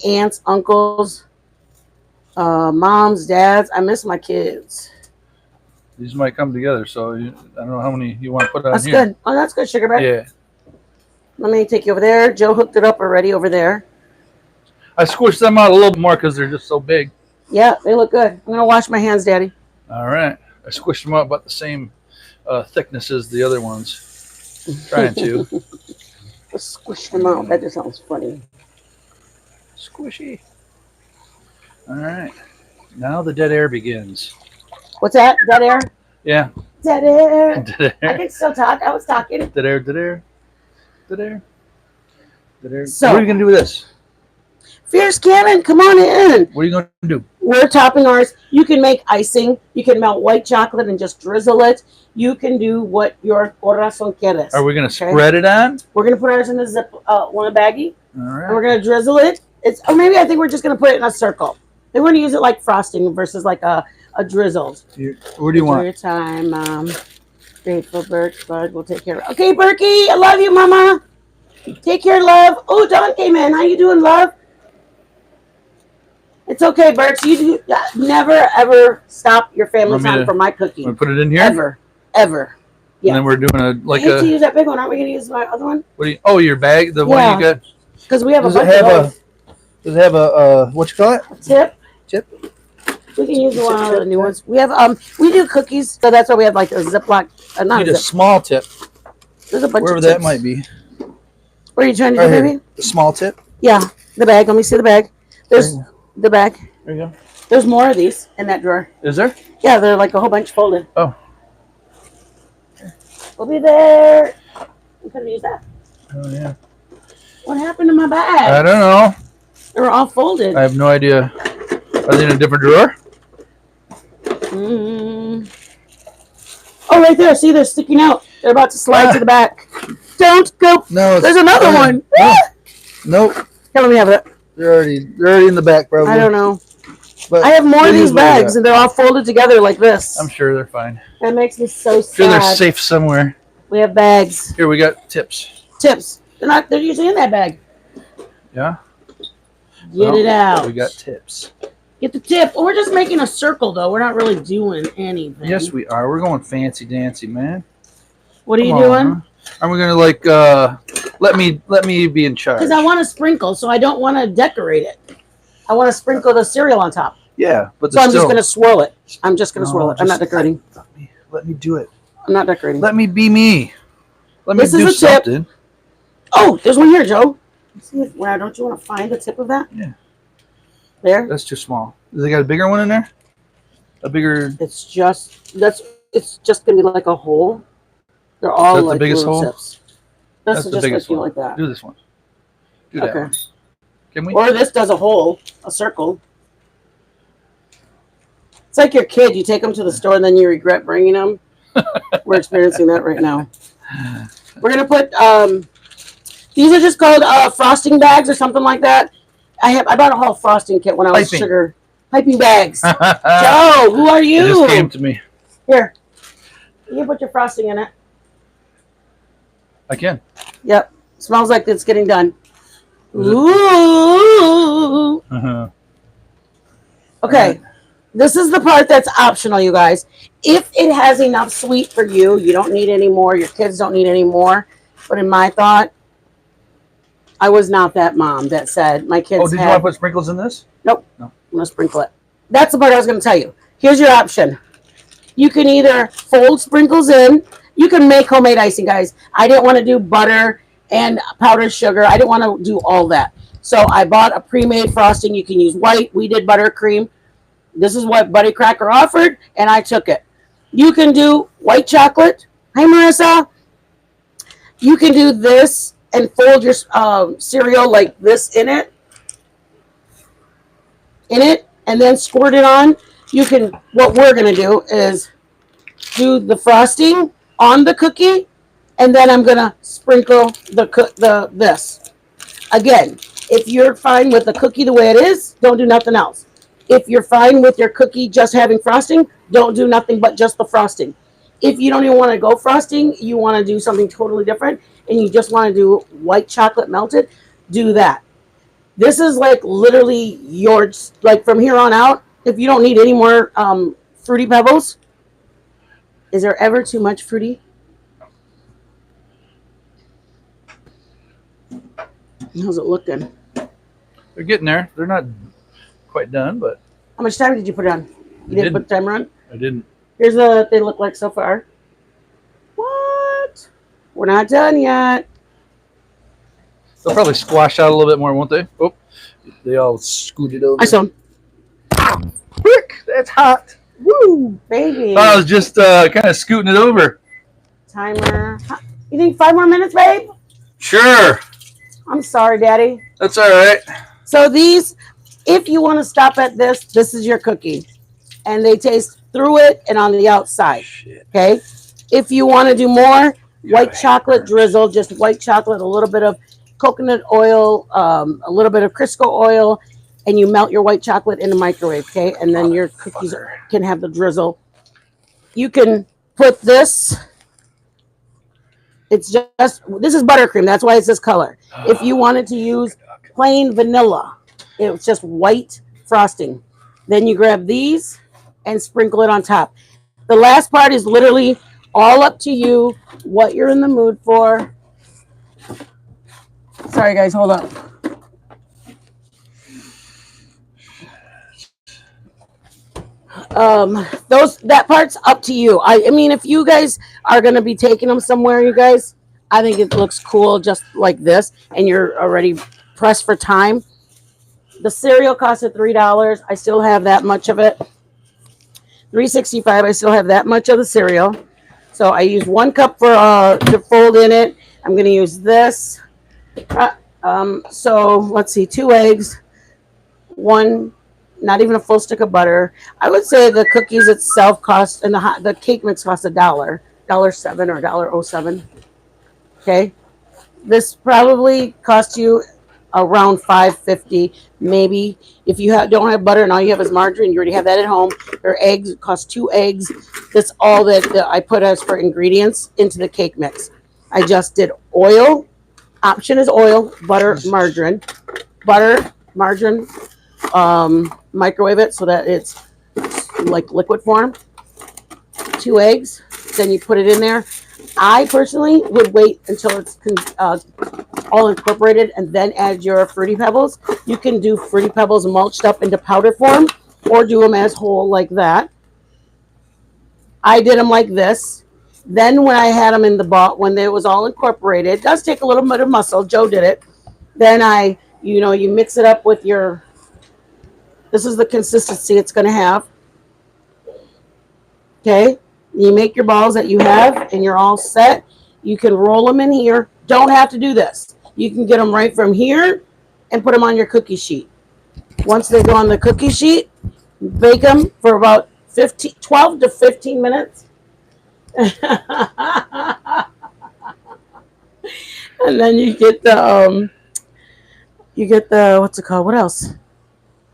aunts, uncles, moms, dads. I miss my kids. These might come together, so I don't know how many you want to put on that's here. That's good. Oh, that's good, Sugar Bear. Yeah. Let me take you over there. Joe hooked it up already over there. I squished them out a little more because they're just so big. Yeah, they look good. I'm going to wash my hands, Daddy. All right. I squished them out about the same thickness as the other ones. Trying to. Let's squish them out. That just sounds funny. Squishy. All right. Now the dead air begins. What's that? Dead air? Yeah. Dead air. Dead air. I can still talk. I was talking. Dead air, dead air. Dead air. Dead air. So, what are you going to do with this? Fierce Cannon, come on in. What are you going to do? We're topping ours. You can make icing. You can melt white chocolate and just drizzle it. You can do what your corazón quieres. Are we going to spread it on? We're going to put ours in a zip, one baggie. All right. And we're going to drizzle it. Or maybe I think we're just going to put it in a circle. We're going to use it like frosting versus like a drizzled. What do you want? Your time, Mom. Grateful Birch Bud will take care of it. Okay, Berkey, I love you, Mama. Take care, love. Oh, Dawn came in. How you doing, love? It's okay, Berks. You do never ever stop your family time for my cookie. Want to put it in here? Ever. Yeah. And then we're doing a I hate to use that big one. Aren't we going to use my other one? What do you? Oh, your bag, the one you got. Because we have Does a it bunch have of those. Does it have a what you call it? Tip. Tip. We can use one of the new ones. We have we do cookies, so that's why we have like a Ziploc. Need a small tip. There's a bunch wherever of that tips. might be. What are you trying to right do, here. baby? The small tip. Yeah, the bag. Let me see the bag. There's the bag. There you go. There's more of these in that drawer. Is there? Yeah, they're like a whole bunch folded. Oh. We'll be there. I'm gonna use that. Oh yeah. What happened to my bag? I don't know. They were all folded. I have no idea. Are they in a different drawer? Oh, right there. See, they're sticking out. They're about to slide to the back. Don't go. No. There's another one. No. Nope. Here, let me have it. They're already in the back, probably. I don't know. But I have more of these bags, and they're all folded together like this. I'm sure they're fine. That makes me so sad. Sure, they're safe somewhere. We have bags. Here we got tips. Tips. They're usually in that bag. Yeah. Get it out. We got tips. Get the tip. We're just making a circle, though. We're not really doing anything. Yes, we are. We're going fancy dancy, man. What are you doing? Huh? Are we gonna like let me be in charge? Because I want to sprinkle, so I don't want to decorate it. I want to sprinkle the cereal on top. Yeah, but so I'm just gonna swirl it. I'm just gonna swirl it. I'm not decorating. Let me do it. I'm not decorating. Let me be me. Let me do something. Oh, there's one here, Joe. See, well, don't you want to find the tip of that? Yeah. There. That's too small. They got a bigger one in there? A bigger. It's just gonna be like a hole. They're all like the biggest little hole. tips. That's the biggest one. Like that. Do this one. Do that. One. Can we? Or this does a hole, a circle. It's like your kid. You take them to the store and then you regret bringing them. We're experiencing that right now. We're gonna put these are just called frosting bags or something like that. I bought a whole frosting kit when I was sugar piping bags. Joe, who are you? It just came to me. Here, you put your frosting in it. I can. Yep, smells like it's getting done. Ooh. Okay. Right. This is the part that's optional, you guys. If it has enough sweet for you, you don't need any more. Your kids don't need any more. But in my thought, I was not that mom that said my kids. Oh, did you want to put sprinkles in this? Nope. No. I'm going to sprinkle it. That's the part I was going to tell you. Here's your option. You can either fold sprinkles in. You can make homemade icing, guys. I didn't want to do butter and powdered sugar. I didn't want to do all that. So I bought a pre-made frosting. You can use white. We did buttercream. This is what Buddy Cracker offered, and I took it. You can do white chocolate. Hi, Marissa. You can do this and fold your cereal like this in it, and then squirt it on. You can. What we're gonna do is do the frosting on the cookie, and then I'm gonna sprinkle this. Again, if you're fine with the cookie the way it is, don't do nothing else. If you're fine with your cookie just having frosting, don't do nothing but just the frosting. If you don't even want to go frosting, you want to do something totally different, and you just want to do white chocolate melted, do that. This is like literally yours. Like from here on out, if you don't need any more Fruity Pebbles, is there ever too much fruity? How's it looking? They're getting there. They're not quite done, but. How much time did you put on? You didn't put the timer on? I didn't. Here's what they look like so far. What? We're not done yet. They'll probably squash out a little bit more, won't they? Oh, they all scooted over. I saw them. Quick, that's hot. Woo, baby. I was just kind of scooting it over. Timer. You think 5 more minutes, babe? Sure. I'm sorry, Daddy. That's all right. So these, if you want to stop at this is your cookie. And they taste through it and on the outside. Shit. Okay? If you want to do more, white chocolate drizzle, just white chocolate, a little bit of coconut oil, a little bit of Crisco oil, and you melt your white chocolate in the microwave, okay? And then your cookies can have the drizzle. You can put this It's just, this is buttercream. That's why it's this color. If you wanted to use plain vanilla, it's just white frosting. Then you grab these and sprinkle it on top. The last part is literally all up to you, what you're in the mood for. Sorry, guys, hold on. That part's up to you. I mean, if you guys are gonna be taking them somewhere, you guys, I think it looks cool just like this, and you're already pressed for time. The cereal costed $3. I still have that much of it. $3.65. I still have that much of the cereal. So I use 1 cup for to fold in it. I'm gonna use this. So let's see, 2 eggs, one, not even a full stick of butter. I would say the cookies itself cost, and the cake mix costs $1.07 or $1.07. Okay, this probably cost you around $5.50, maybe. If you don't have butter and all you have is margarine, you already have that at home. Your eggs cost 2 eggs. That's all that I put as for ingredients into the cake mix. I just did oil. Option is oil, butter, margarine. Butter, margarine. Microwave it so that it's like liquid form. 2 eggs. Then you put it in there. I personally would wait until it's all incorporated and then add your Fruity Pebbles. You can do Fruity Pebbles mulched up into powder form or do them as whole like that. I did them like this. Then when I had them in the ball, when it was all incorporated, it does take a little bit of muscle. Joe did it. Then you mix it up with your, this is the consistency it's going to have. Okay. You make your balls that you have and you're all set. You can roll them in here. Don't have to do this. You can get them right from here and put them on your cookie sheet. Once they go on the cookie sheet, bake them for about 12 to 15 minutes. And then you get the what's it called? What else?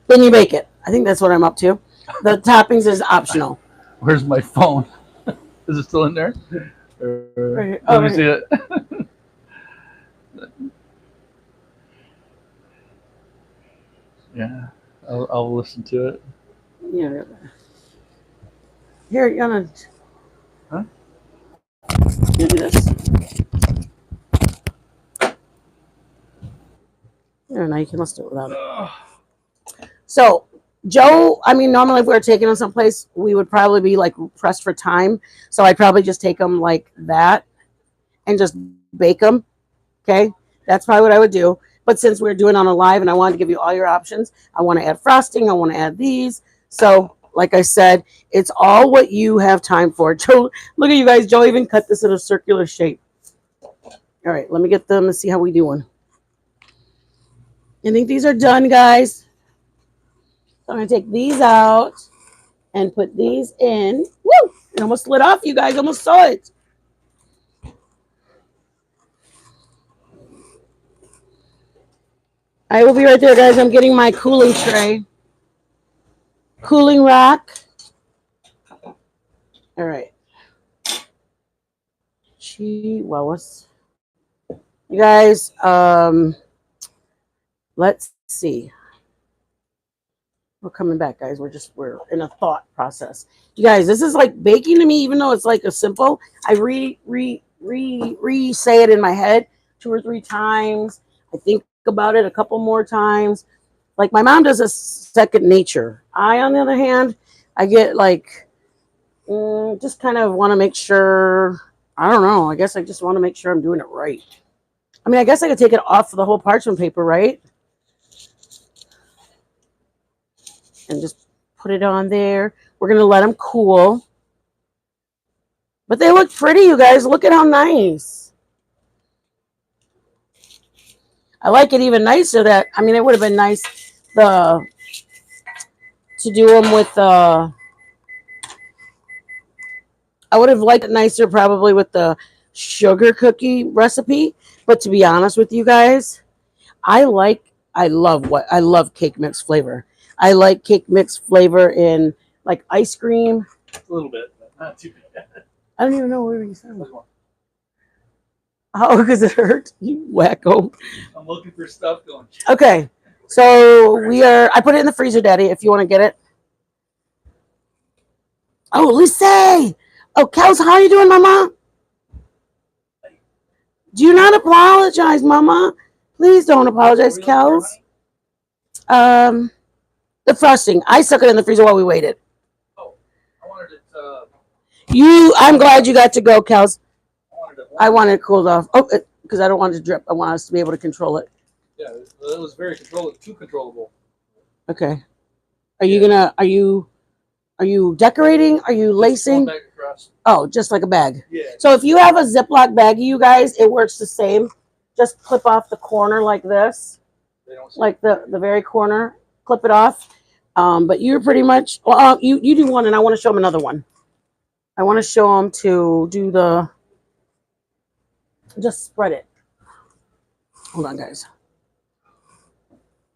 Then you bake it. I think that's what I'm up to. The toppings is optional. Where's my phone? Is it still in there? Right. Let me see it. Yeah, I'll listen to it. Yeah. Here, you're gonna. Huh? You do this. Yeah, now you can listen to it without it. So, Joe, I mean, normally if we were taking them someplace, we would probably be like pressed for time. So I'd probably just take them like that and just bake them. Okay, that's probably what I would do. But since we're doing on a live and I wanted to give you all your options, I want to add frosting. I want to add these. So, like I said, it's all what you have time for. Joe, look at you guys. Joe even cut this in a circular shape. All right, let me get them to see how we doing. I think these are done, guys. So I'm going to take these out and put these in. Woo! It almost slid off, you guys. Almost saw it. I will be right there, guys. I'm getting my cooling tray. Cooling rack. All right. Chihuahuas. You guys, let's see. We're coming back, guys. We're in a thought process. You guys, this is like baking to me, even though it's like a simple. I say it in my head 2 or 3 times. I think about it a couple more times. Like my mom does a second nature. I, on the other hand, I get like just kind of want to make sure. I don't know. I guess I just want to make sure I'm doing it right. I mean, I guess I could take it off the whole parchment paper, right? And just put it on there. We're going to let them cool. But they look pretty, you guys. Look at how nice. I like it even nicer that, I mean, it would have been nice to do them with I would have liked it nicer probably with the sugar cookie recipe. But to be honest with you guys, I love cake mix flavor. I like cake mix flavor in like ice cream. A little bit, but not too bad. I don't even know where you sound. Oh, because it hurt. You wacko. I'm looking for stuff going. Okay. So I put it in the freezer, Daddy, if you want to get it. Oh, Lise! Oh, Kels, how are you doing, Mama? Do not apologize, Mama. Please don't apologize, Kels. The frosting. I stuck it in the freezer while we waited. Oh, I wanted it. I'm glad you got to go, Kels. I wanted it cooled off. Oh, because I don't want it to drip. I want us to be able to control it. Yeah, it was very too controllable. Okay. Are you decorating? Are you lacing? Oh, just like a bag. Yeah. So if you have a Ziploc baggie, you guys, it works the same. Just clip off the corner like this, like the very corner. Clip it off. But you're pretty much. Well, you do one, and I want to show them another one. I want to show them to do the. Just spread it. Hold on, guys.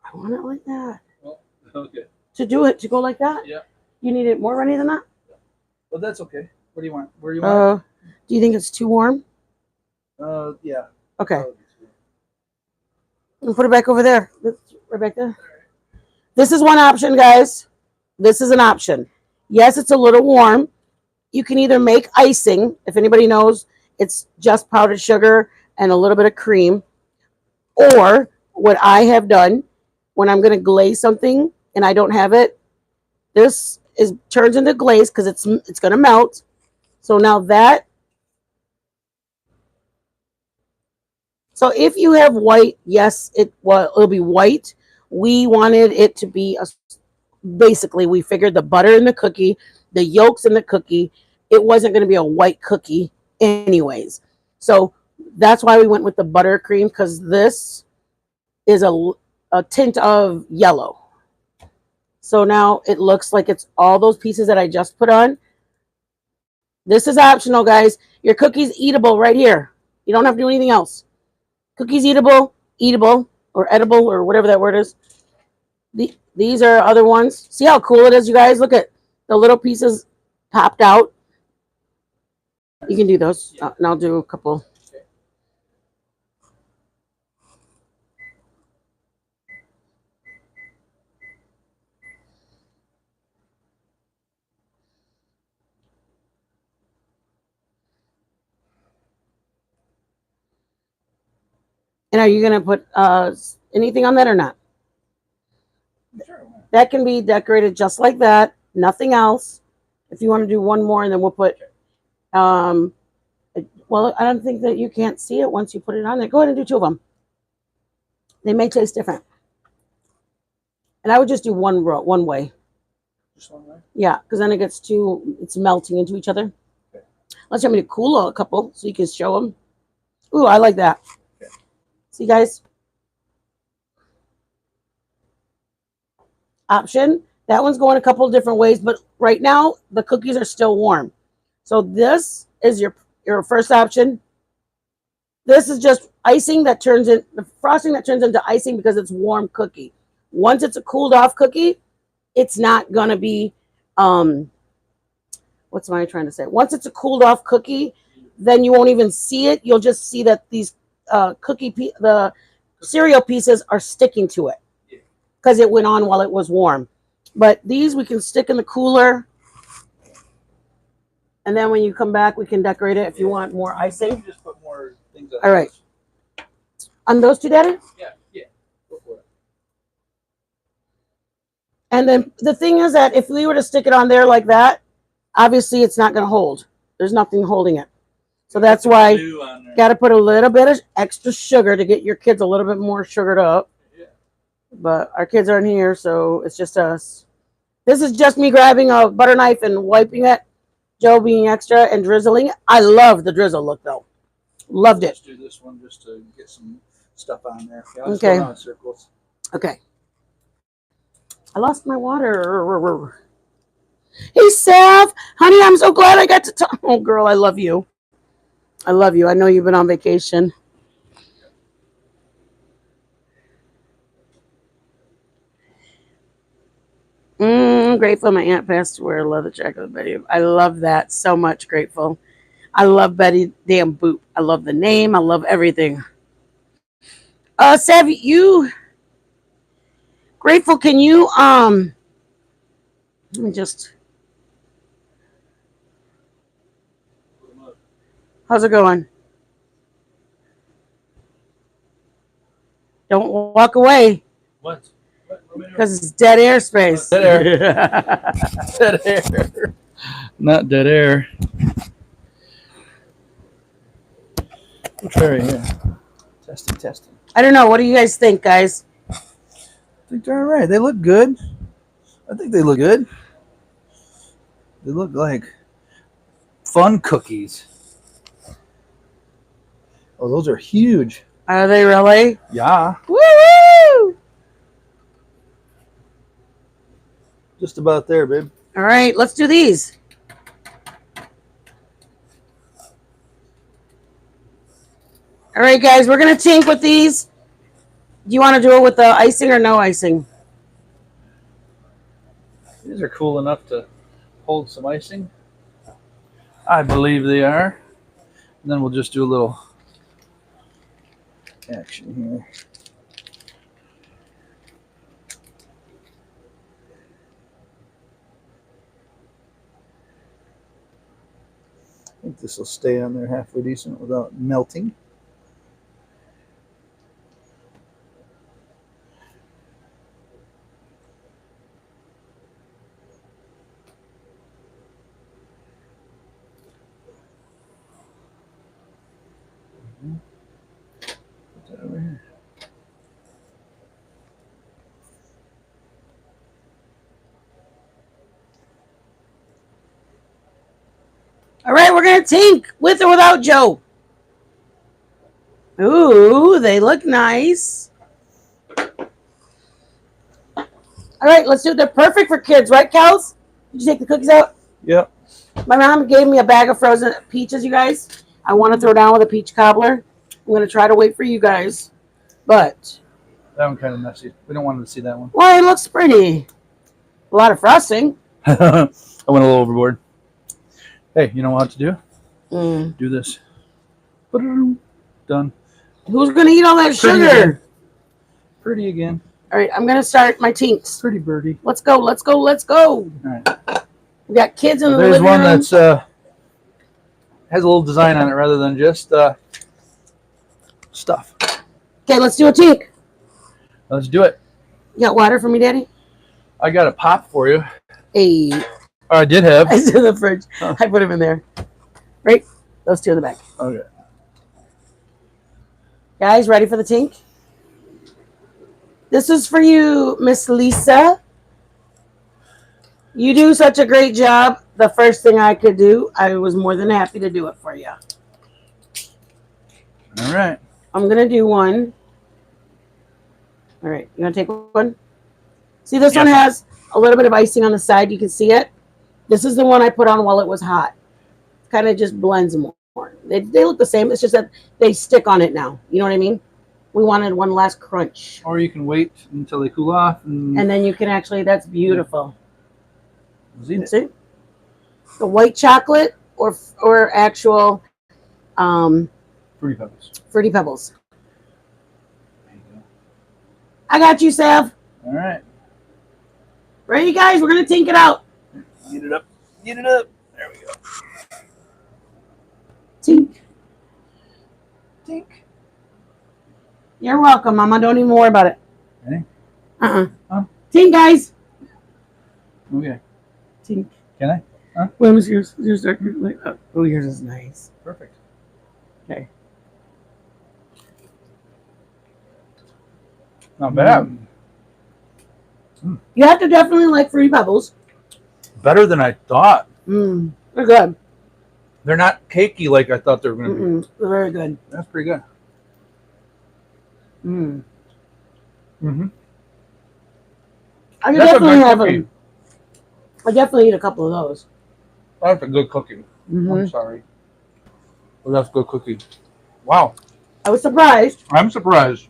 I want it like that. Oh, okay. To do it, to go like that? Yeah. You need it more runny than that? Well, that's okay. What do you want? Where do you want do you think it's too warm? Yeah. Okay. We'll put it back over there. Right back there. This is one option, guys. This is an option. Yes, it's a little warm. You can either make icing, if anybody knows, it's just powdered sugar and a little bit of cream. Or what I have done when I'm going to glaze something and I don't have it, this turns into glaze because it's going to melt. So now that. So if you have white, yes, it'll be white. We wanted it to be basically, we figured the butter in the cookie, the yolks in the cookie, it wasn't going to be a white cookie anyways. So that's why we went with the buttercream, because this is a tint of yellow. So now it looks like it's all those pieces that I just put on. This is optional, guys. Your cookie's eatable right here. You don't have to do anything else. Cookies eatable, or edible, or whatever that word is. These are other ones. See how cool it is, you guys? Look at the little pieces popped out. You can do those, and I'll do a couple. And are you going to put anything on that or not? Sure. That can be decorated just like that. Nothing else. If you want to do one more, and then we'll put, well, I don't think that you can't see it once you put it on there. Go ahead and do two of them. They may taste different. And I would just do one way. Just one way? Yeah, because then it's melting into each other. Okay. Let's have me to cool a couple so you can show them. Ooh, I like that. Okay. See, guys? Option. That one's going a couple different ways, but right now the cookies are still warm. So this is your first option. This is just icing that turns in the frosting that turns into icing because it's warm cookie. Once it's a cooled off cookie, it's not gonna be what's am I trying to say? Once it's a cooled off cookie, then you won't even see it. You'll just see that these the cereal pieces are sticking to it because it went on while it was warm. But these we can stick in the cooler, and then when you come back, we can decorate it if you want more icing. You just put more things on. All right. On those two, Daddy? Yeah. Go for it. And then the thing is that if we were to stick it on there like that, obviously it's not going to hold. There's nothing holding it. So that's why got to put a little bit of extra sugar to get your kids a little bit more sugared up. Yeah. But our kids aren't here, so it's just us. This is just me grabbing a butter knife and wiping it. Joe being extra and drizzling. I love the drizzle look, though. Loved it. Let's do this one just to get some stuff on there. Yeah, okay. Go in circles. Okay. I lost my water. Hey, Sav. Honey, I'm so glad I got to talk. Oh, girl, I love you. I love you. I know you've been on vacation. Grateful my aunt passed away. I love the chocolate baby. I love that so much. Grateful. I love Betty Damn Boop. I love the name. I love everything. Savvy, you grateful? Can you let me just. How's it going? Don't walk away. What? Because it's dead airspace. Dead air. Dead air. Not dead air. We'll try right here. Testing. I don't know. What do you guys think, guys? I think they're all right. They look good. I think they look good. They look like fun cookies. Oh, those are huge. Are they really? Yeah. Woo! Just about there, babe. All right, let's do these. All right, guys, we're going to tink with these. Do you want to do it with the icing or no icing? These are cool enough to hold some icing. I believe they are. And then we'll just do a little action here. I think this will stay on there halfway decent without melting. Put that over here. All right, we're going to tink with or without Joe. Ooh, they look nice. All right, let's do it. They're perfect for kids, right, Kels? Did you take the cookies out? Yep. My mom gave me a bag of frozen peaches, you guys. I want to throw down with a peach cobbler. I'm going to try to wait for you guys. But That one kind of messy. We don't want them to see that one. well, it looks pretty. A lot of frosting. I went a little overboard. Hey, you know what to do? Mm. Do this. Done. Who's going to eat all that Pretty sugar? again. Pretty again. All right, I'm going to start my tinks. Pretty birdie. Let's go, let's go, let's go. All right. We got kids in the There's living one room. that's has a little design on it rather than just stuff. Okay, let's do a tink. Let's do it. You got water for me, Daddy? I got a pop for you. Hey, Or I did have. it's in the fridge. Oh. I put them in there. Right? Those two in the back. Okay. Guys, ready for the tink? This is for you, Miss Lisa. You do such a great job. The first thing I could do, I was more than happy to do it for you. All right. I'm going to do one. All right, you want to take one? See, this one has a little bit of icing on the side. You can see it. This is the one I put on while it was hot. Kind of just blends more. They look the same. It's just that they stick on it now. You know what I mean? We wanted one last crunch. Or you can wait until they cool off and And then you can actually, that's beautiful. eat it. See? The white chocolate or actual Fruity Pebbles. Fruity Pebbles. There you go. I got you, Sav. All right. Ready, guys? We're going to tink it out. Get it up. Get it up. There we go. Tink. Tink. You're welcome, Mama. Don't even worry about it. Ready? Uh-uh. Huh? Tink, guys. Okay. Tink. Can I? Huh? When was yours? Oh, yours is nice. Perfect. Okay. Not bad. You have to definitely like Fruity Pebbles. Better than I thought. They're good. They're not cakey like I thought they were going to be. They're very good. That's pretty good. Mm-hmm. I could That's a definitely good have cookie. them. I definitely eat a couple of those. That's a good cookie. I'm sorry. Well, that's a good cookie. Wow. I was surprised. I'm surprised.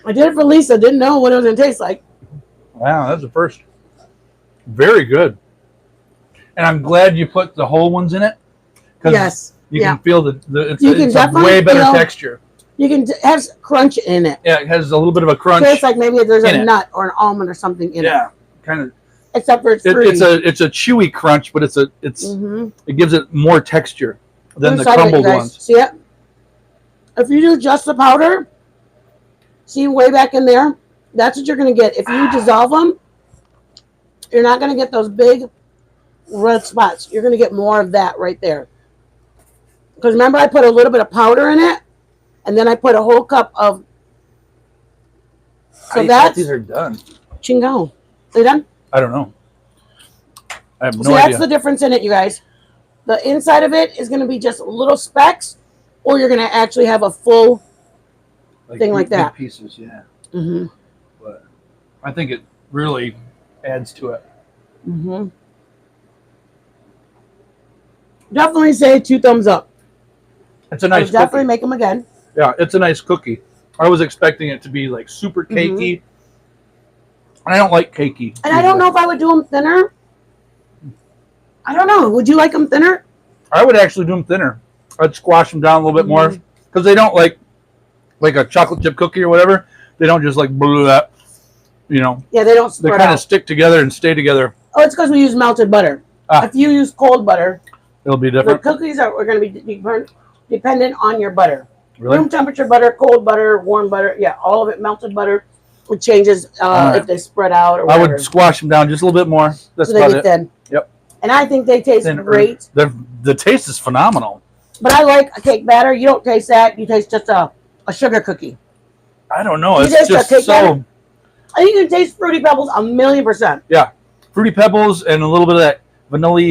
I did it for Lisa. Didn't know what it was going to taste like. Wow, that's the first. Very good. And I'm glad you put the whole ones in it. 'Cause Yes. You Yeah. can feel it's You can a definitely way better feel- texture. You can have crunch in it. Yeah, it has a little bit of a crunch. So it's like maybe there's in a it. nut or an almond or something in it. Yeah, kind of. Except for it's fruity. It's a chewy crunch, but it gives it more texture than the crumbled ones. See it? If you do just the powder, see way back in there, that's what you're going to get. If you dissolve them, you're not going to get those big red spots. You're going to get more of that right there. Because remember, I put a little bit of powder in it, and then I put a whole cup of. So that's these are done. Chingo. They done? I don't know. I have no So idea. that's the difference in it, you guys. The inside of it is going to be just little specks, or you're going to actually have a full thing like that. Big pieces, yeah. Mm-hmm. But I think it really adds to it. Mm-hmm. Definitely say 2 thumbs up. It's a nice Definitely cookie. make them again. Yeah, it's a nice cookie. I was expecting it to be like super cakey. And I don't like cakey. And I don't know if I would do them thinner. I don't know. Would you like them thinner? I would actually do them thinner. I'd squash them down a little bit more because they don't like a chocolate chip cookie or whatever. They don't just like blue that, you know. Yeah, they don't They spread kind out. of stick together and stay together. Oh, it's because we use melted butter. If you use cold butter, It'll be the different. cookies are going to be dependent on your butter. Really? Room temperature butter, cold butter, warm butter. Yeah, all of it melted butter. It changes if they spread out or whatever. I would squash them down just a little bit more. That's so they about get it. thin. Yep. And I think they taste great. The taste is phenomenal. But I like a cake batter. You don't taste that. You taste just a sugar cookie. I don't know. You It's taste just a cake batter? so. I think you can taste Fruity Pebbles 1,000,000%. Yeah, Fruity Pebbles and a little bit of that vanilla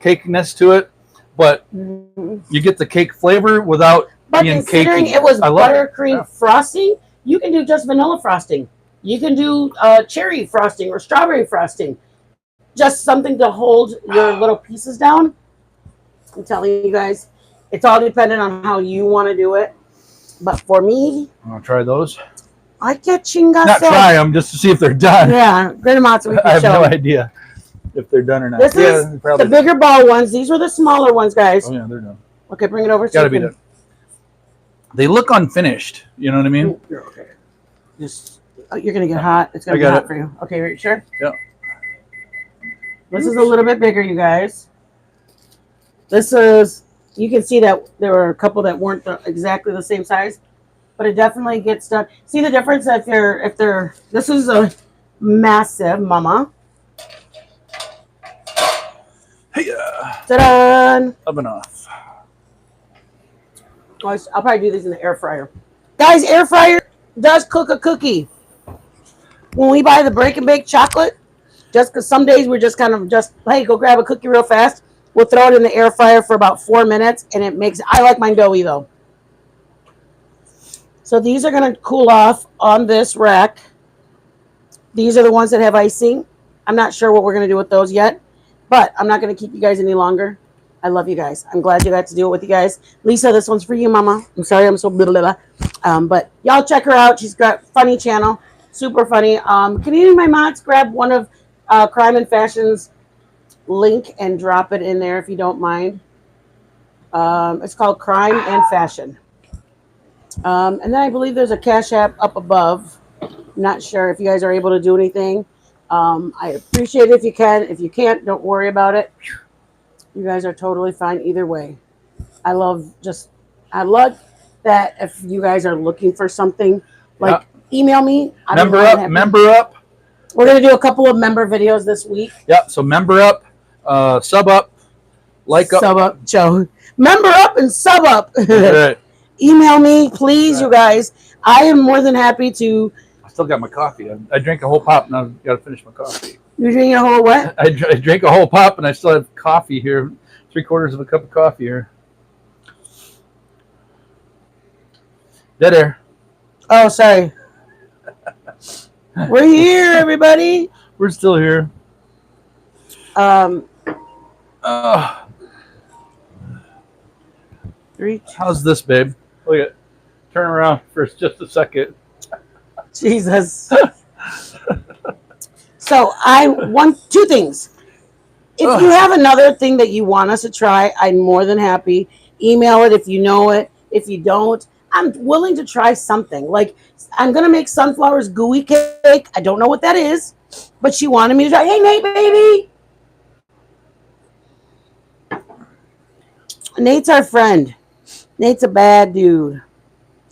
cakiness to it, but you get the cake flavor without But being considering cakey. it was I love buttercream frosting, you can do just vanilla frosting. You can do cherry frosting or strawberry frosting. Just something to hold your little pieces down. I'm telling you guys, it's all dependent on how you want to do it. But for me, I'm gonna try those. I get chingazo. Not try them just to see if they're done. Yeah, great amounts we I can have show. no idea if they're done or not. This is the bigger ball ones. These were the smaller ones, guys. Oh yeah, they're done. Okay, bring it over. Gotta be done. They look unfinished. You know what I mean? You're okay. Just you're gonna get hot. It's gonna be hot for you. Okay, are you sure? Yeah. This is a little bit bigger, you guys. This is. You can see that there were a couple that weren't exactly the same size, but it definitely gets done. See the difference if they're. This is a massive mama. Hey, Ta-da! oven off. I'll probably do these in the air fryer. Guys, air fryer does cook a cookie. When we buy the break and bake chocolate, just because some days we're just kind of hey, go grab a cookie real fast. We'll throw it in the air fryer for about 4 minutes, and it makes. I like mine doughy though. So these are going to cool off on this rack. These are the ones that have icing. I'm not sure what we're going to do with those yet, but I'm not going to keep you guys any longer. I love you guys. I'm glad you got to do it with you guys. Lisa, this one's for you, Mama. I'm sorry I'm so blah, blah, blah. But y'all check her out. She's got funny channel. Super funny. Can any of my mods grab one of Crime and Fashion's link and drop it in there if you don't mind? It's called Crime and Fashion. And then I believe there's a Cash App up above. Not sure if you guys are able to do anything. I appreciate it if you can. If you can't, don't worry about it. You guys are totally fine either way. I love that if you guys are looking for something, like email me. Member up. We're going to do a couple of member videos this week. Yeah, so member up, sub up, like up. Sub up, Joe. Member up and sub up. Right. Email me, please, you guys. I am more than happy to. I still got my coffee. I drank a whole pop and I've got to finish my coffee. You're drinking a whole what? I drank a whole pop and I still have coffee here. 3/4 of a cup of coffee here. Dead air. Oh, sorry. We're here, everybody. We're still here. How's this, babe? Look at. Turn around for just a second. Jesus. So I want 2 things. If you have another thing that you want us to try, I'm more than happy. Email it if you know it. If you don't, I'm willing to try something. Like, I'm going to make sunflowers gooey cake. I don't know what that is, but she wanted me to try. Hey, Nate, baby. Nate's our friend. Nate's a bad dude.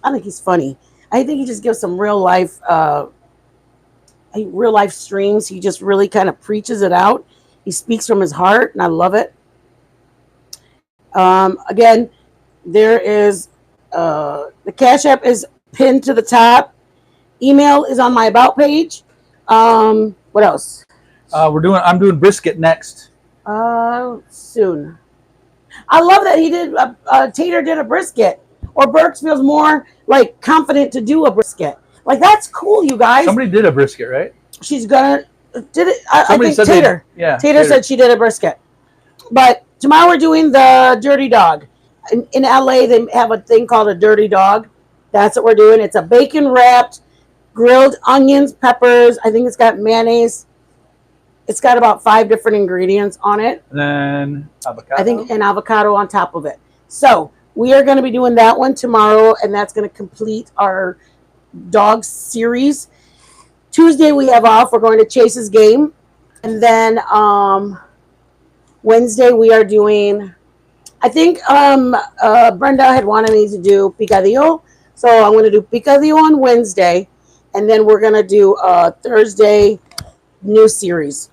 I think he's funny. I think he just gives some real life streams. He just really kind of preaches it out. He speaks from his heart, and I love it. Again, there is the Cash App is pinned to the top. Email is on my About page. What else? I'm doing brisket next. Soon. I love that he did. Tater did a brisket, or Burks feels more like confident to do a brisket. Like, that's cool, you guys. Somebody did a brisket, right? She's gonna did it. I think said Tater. Tater said she did a brisket. But tomorrow we're doing the Dirty Dog. In LA, they have a thing called a Dirty Dog. That's what we're doing. It's a bacon wrapped, grilled onions, peppers. I think it's got mayonnaise. It's got about 5 different ingredients on it. And then avocado. I think an avocado on top of it. So we are going to be doing that one tomorrow, and that's going to complete our dog series. Tuesday we have off. We're going to Chase's game. And then Wednesday we are doing, I think Brenda had wanted me to do picadillo. So I'm going to do picadillo on Wednesday. And then we're going to do Thursday new series.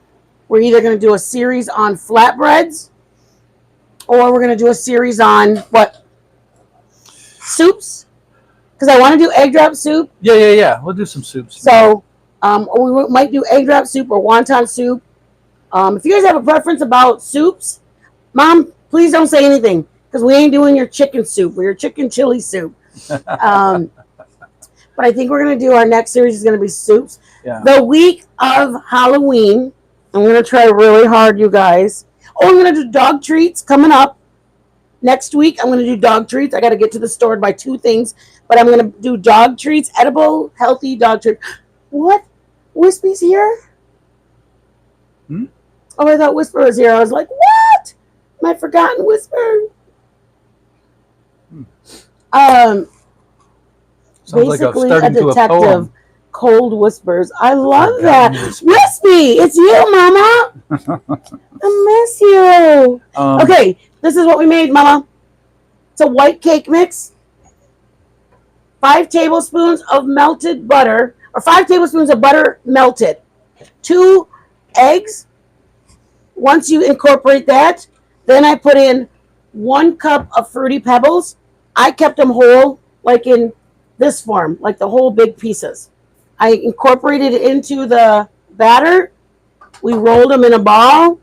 We're either going to do a series on flatbreads, or we're going to do a series on what? Soups? Because I want to do egg drop soup. Yeah. We'll do some soups. So we might do egg drop soup or wonton soup. If you guys have a preference about soups, Mom, please don't say anything, because we ain't doing your chicken soup or your chicken chili soup. But I think we're going to do our next series is going to be soups. Yeah. The week of Halloween, I'm going to try really hard, you guys. Oh, I'm going to do dog treats coming up. Next week, I'm going to do dog treats. I got to get to the store to buy 2 things, but I'm going to do dog treats, edible, healthy dog treats. What? Wispy's here? Oh, I thought Whisper was here. I was like, what? My forgotten Whisper. Sounds Basically like a detective. Cold whispers. I love that. Wispy, it's you, Mama. I miss you. Okay, this is what we made, Mama. It's a white cake mix. 5 tablespoons of melted butter, or 5 tablespoons of butter melted. 2 eggs. Once you incorporate that, then I put in 1 cup of Fruity Pebbles. I kept them whole, like in this form, like the whole big pieces. I incorporated it into the batter. We rolled them in a ball.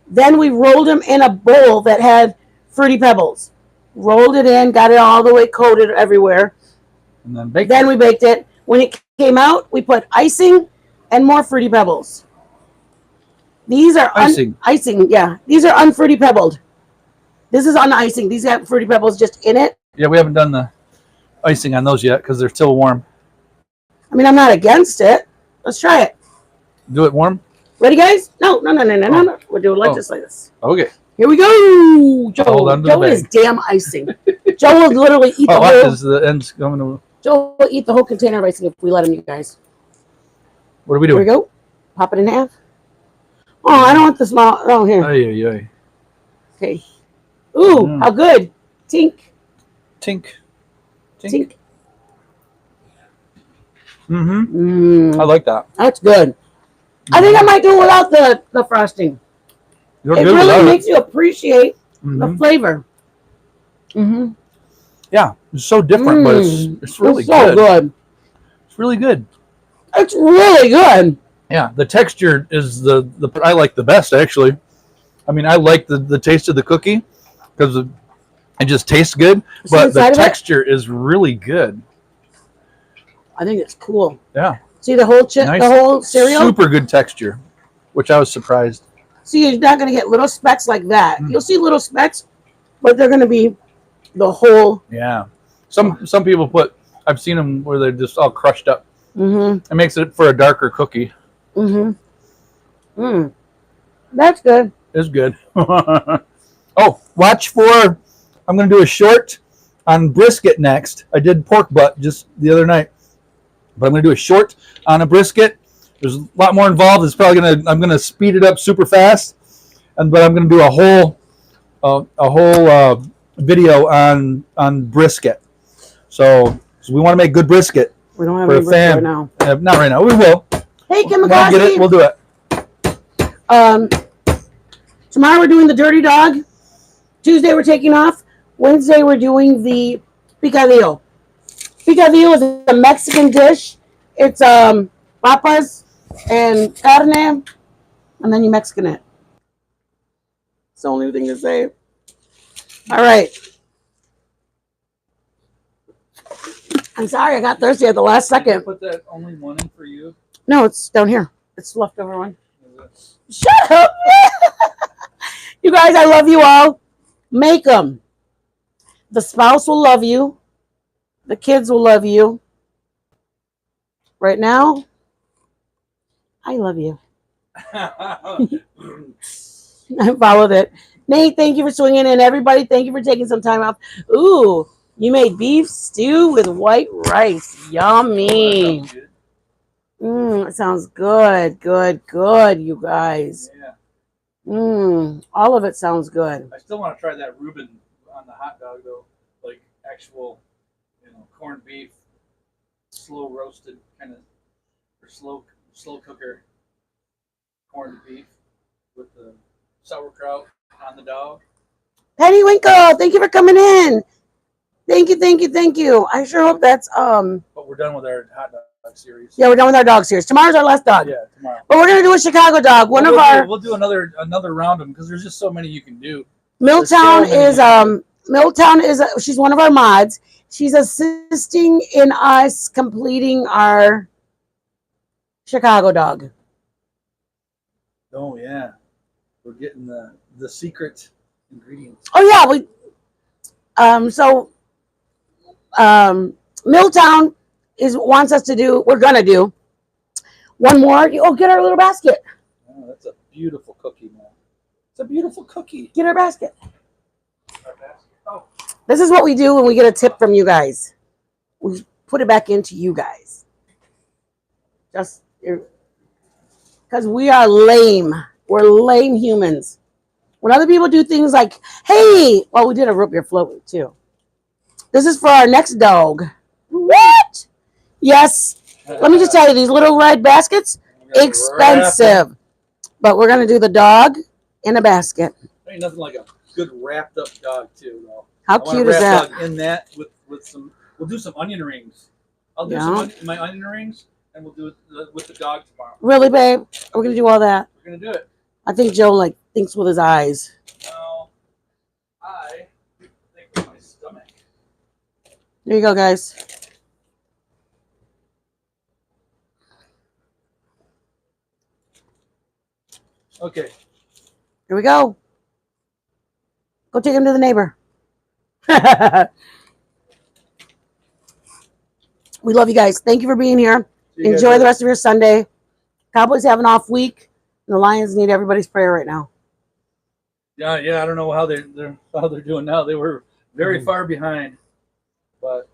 Then we rolled them in a bowl that had Fruity Pebbles. Rolled it in, got it all the way coated everywhere. And then baked we baked it. When it came out, we put icing and more Fruity Pebbles. These are icing, yeah. These are unfruity pebbled. This is on icing. These have Fruity Pebbles just in it. Yeah, we haven't done the icing on those yet because they're still warm. I mean, I'm not against it. Let's try it. Do it warm? Ready, guys? No. We'll do it just like this. Okay. Here we go. Joe is damn icing. Joe will literally eat the whole. The end's going to... Joe will eat the whole container of icing if we let him, you guys. What are we doing? Here we go. Pop it in half. Oh, I don't want the small. Oh, here. Ay. Okay. Ooh, how good. Tink. I like that. That's good. I think I might do it without the frosting. It really makes you appreciate the flavor. Yeah, it's so different, but it's really so good. It's really good. It's really good. Yeah, the texture is the I like the best, actually. I mean, I like the taste of the cookie because it just tastes good, but the texture is really good. I think it's cool. Yeah. See the whole the whole cereal? Super good texture, which I was surprised. See, you're not going to get little specks like that. You'll see little specks, but they're going to be the whole. Yeah. Some people I've seen them where they're just all crushed up. It makes it for a darker cookie. That's good. It's good. Oh, watch for, I'm going to do a short on brisket next. I did pork butt just the other night, but I'm going to do a short on a brisket. There's a lot more involved. It's probably I'm going to speed it up super fast, but I'm going to do a whole video on brisket. So we want to make good brisket. We don't have any brisket right now. Not right now. We will. Hey, Kim We'll get it. We'll do it. Tomorrow we're doing the dirty dog. Tuesday we're taking off. Wednesday we're doing the picadillo. Picadillo is a Mexican dish. It's papas and carne, and then you Mexican it. It's the only thing to say. All right. I'm sorry, I got thirsty at the last second. Put that only one in for you? No, it's down here. It's the leftover one. Shut up. You guys, I love you all. Make them. The spouse will love you. The kids will love you. Right now, I love you. I followed it. Nate, thank you for swinging in. Everybody, thank you for taking some time off. Ooh, you made beef stew with white rice. Yummy. It sounds good, good, good, you guys. Yeah. All of it sounds good. I still want to try that Reuben on the hot dog though, like actual, corned beef, slow roasted kind of, or slow cooker corned beef with the sauerkraut on the dog. Penny Winkle, thank you for coming in. Thank you, thank you, thank you. I sure hope that's But we're done with our hot dog series. Yeah, we're done with our dog series. Tomorrow's our last dog. Yeah, tomorrow. But we're gonna do a Chicago dog. We'll do another round of them because there's just so many you can do. Milltown is she's one of our mods. She's assisting in us completing our Chicago dog. Oh yeah, we're getting the secret ingredients. Oh yeah, Milltown wants us to do. We're gonna do one more. Oh, get our little basket. Oh, that's a beautiful cookie, man. It's a beautiful cookie. Get our basket. Our basket. Oh. This is what we do when we get a tip from you guys. We put it back into you guys. Just because we are lame. We're lame humans. When other people do things like, hey, well, we did a root beer float too. This is for our next dog. What? Yes. Let me just tell you, these little red baskets, expensive. But we're going to do the dog in a basket. There ain't nothing like a good wrapped up dog too, though. How cute is that? In that with some, we'll do some onion rings. I'll do my onion rings, and we'll do it with the dog tomorrow. Really, babe? Are we going to do all that? We're going to do it. I think Joe thinks with his eyes. No, I think with my stomach. There you go, guys. Okay. Here we go. Go take him to the neighbor. We love you guys. Thank you for being here. Enjoy the rest of your Sunday. Cowboys have an off week, and the Lions need everybody's prayer right now. Yeah. I don't know how they're doing now. They were very far behind, but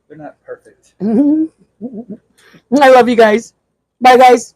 they're not perfect. I love you guys. Bye, guys.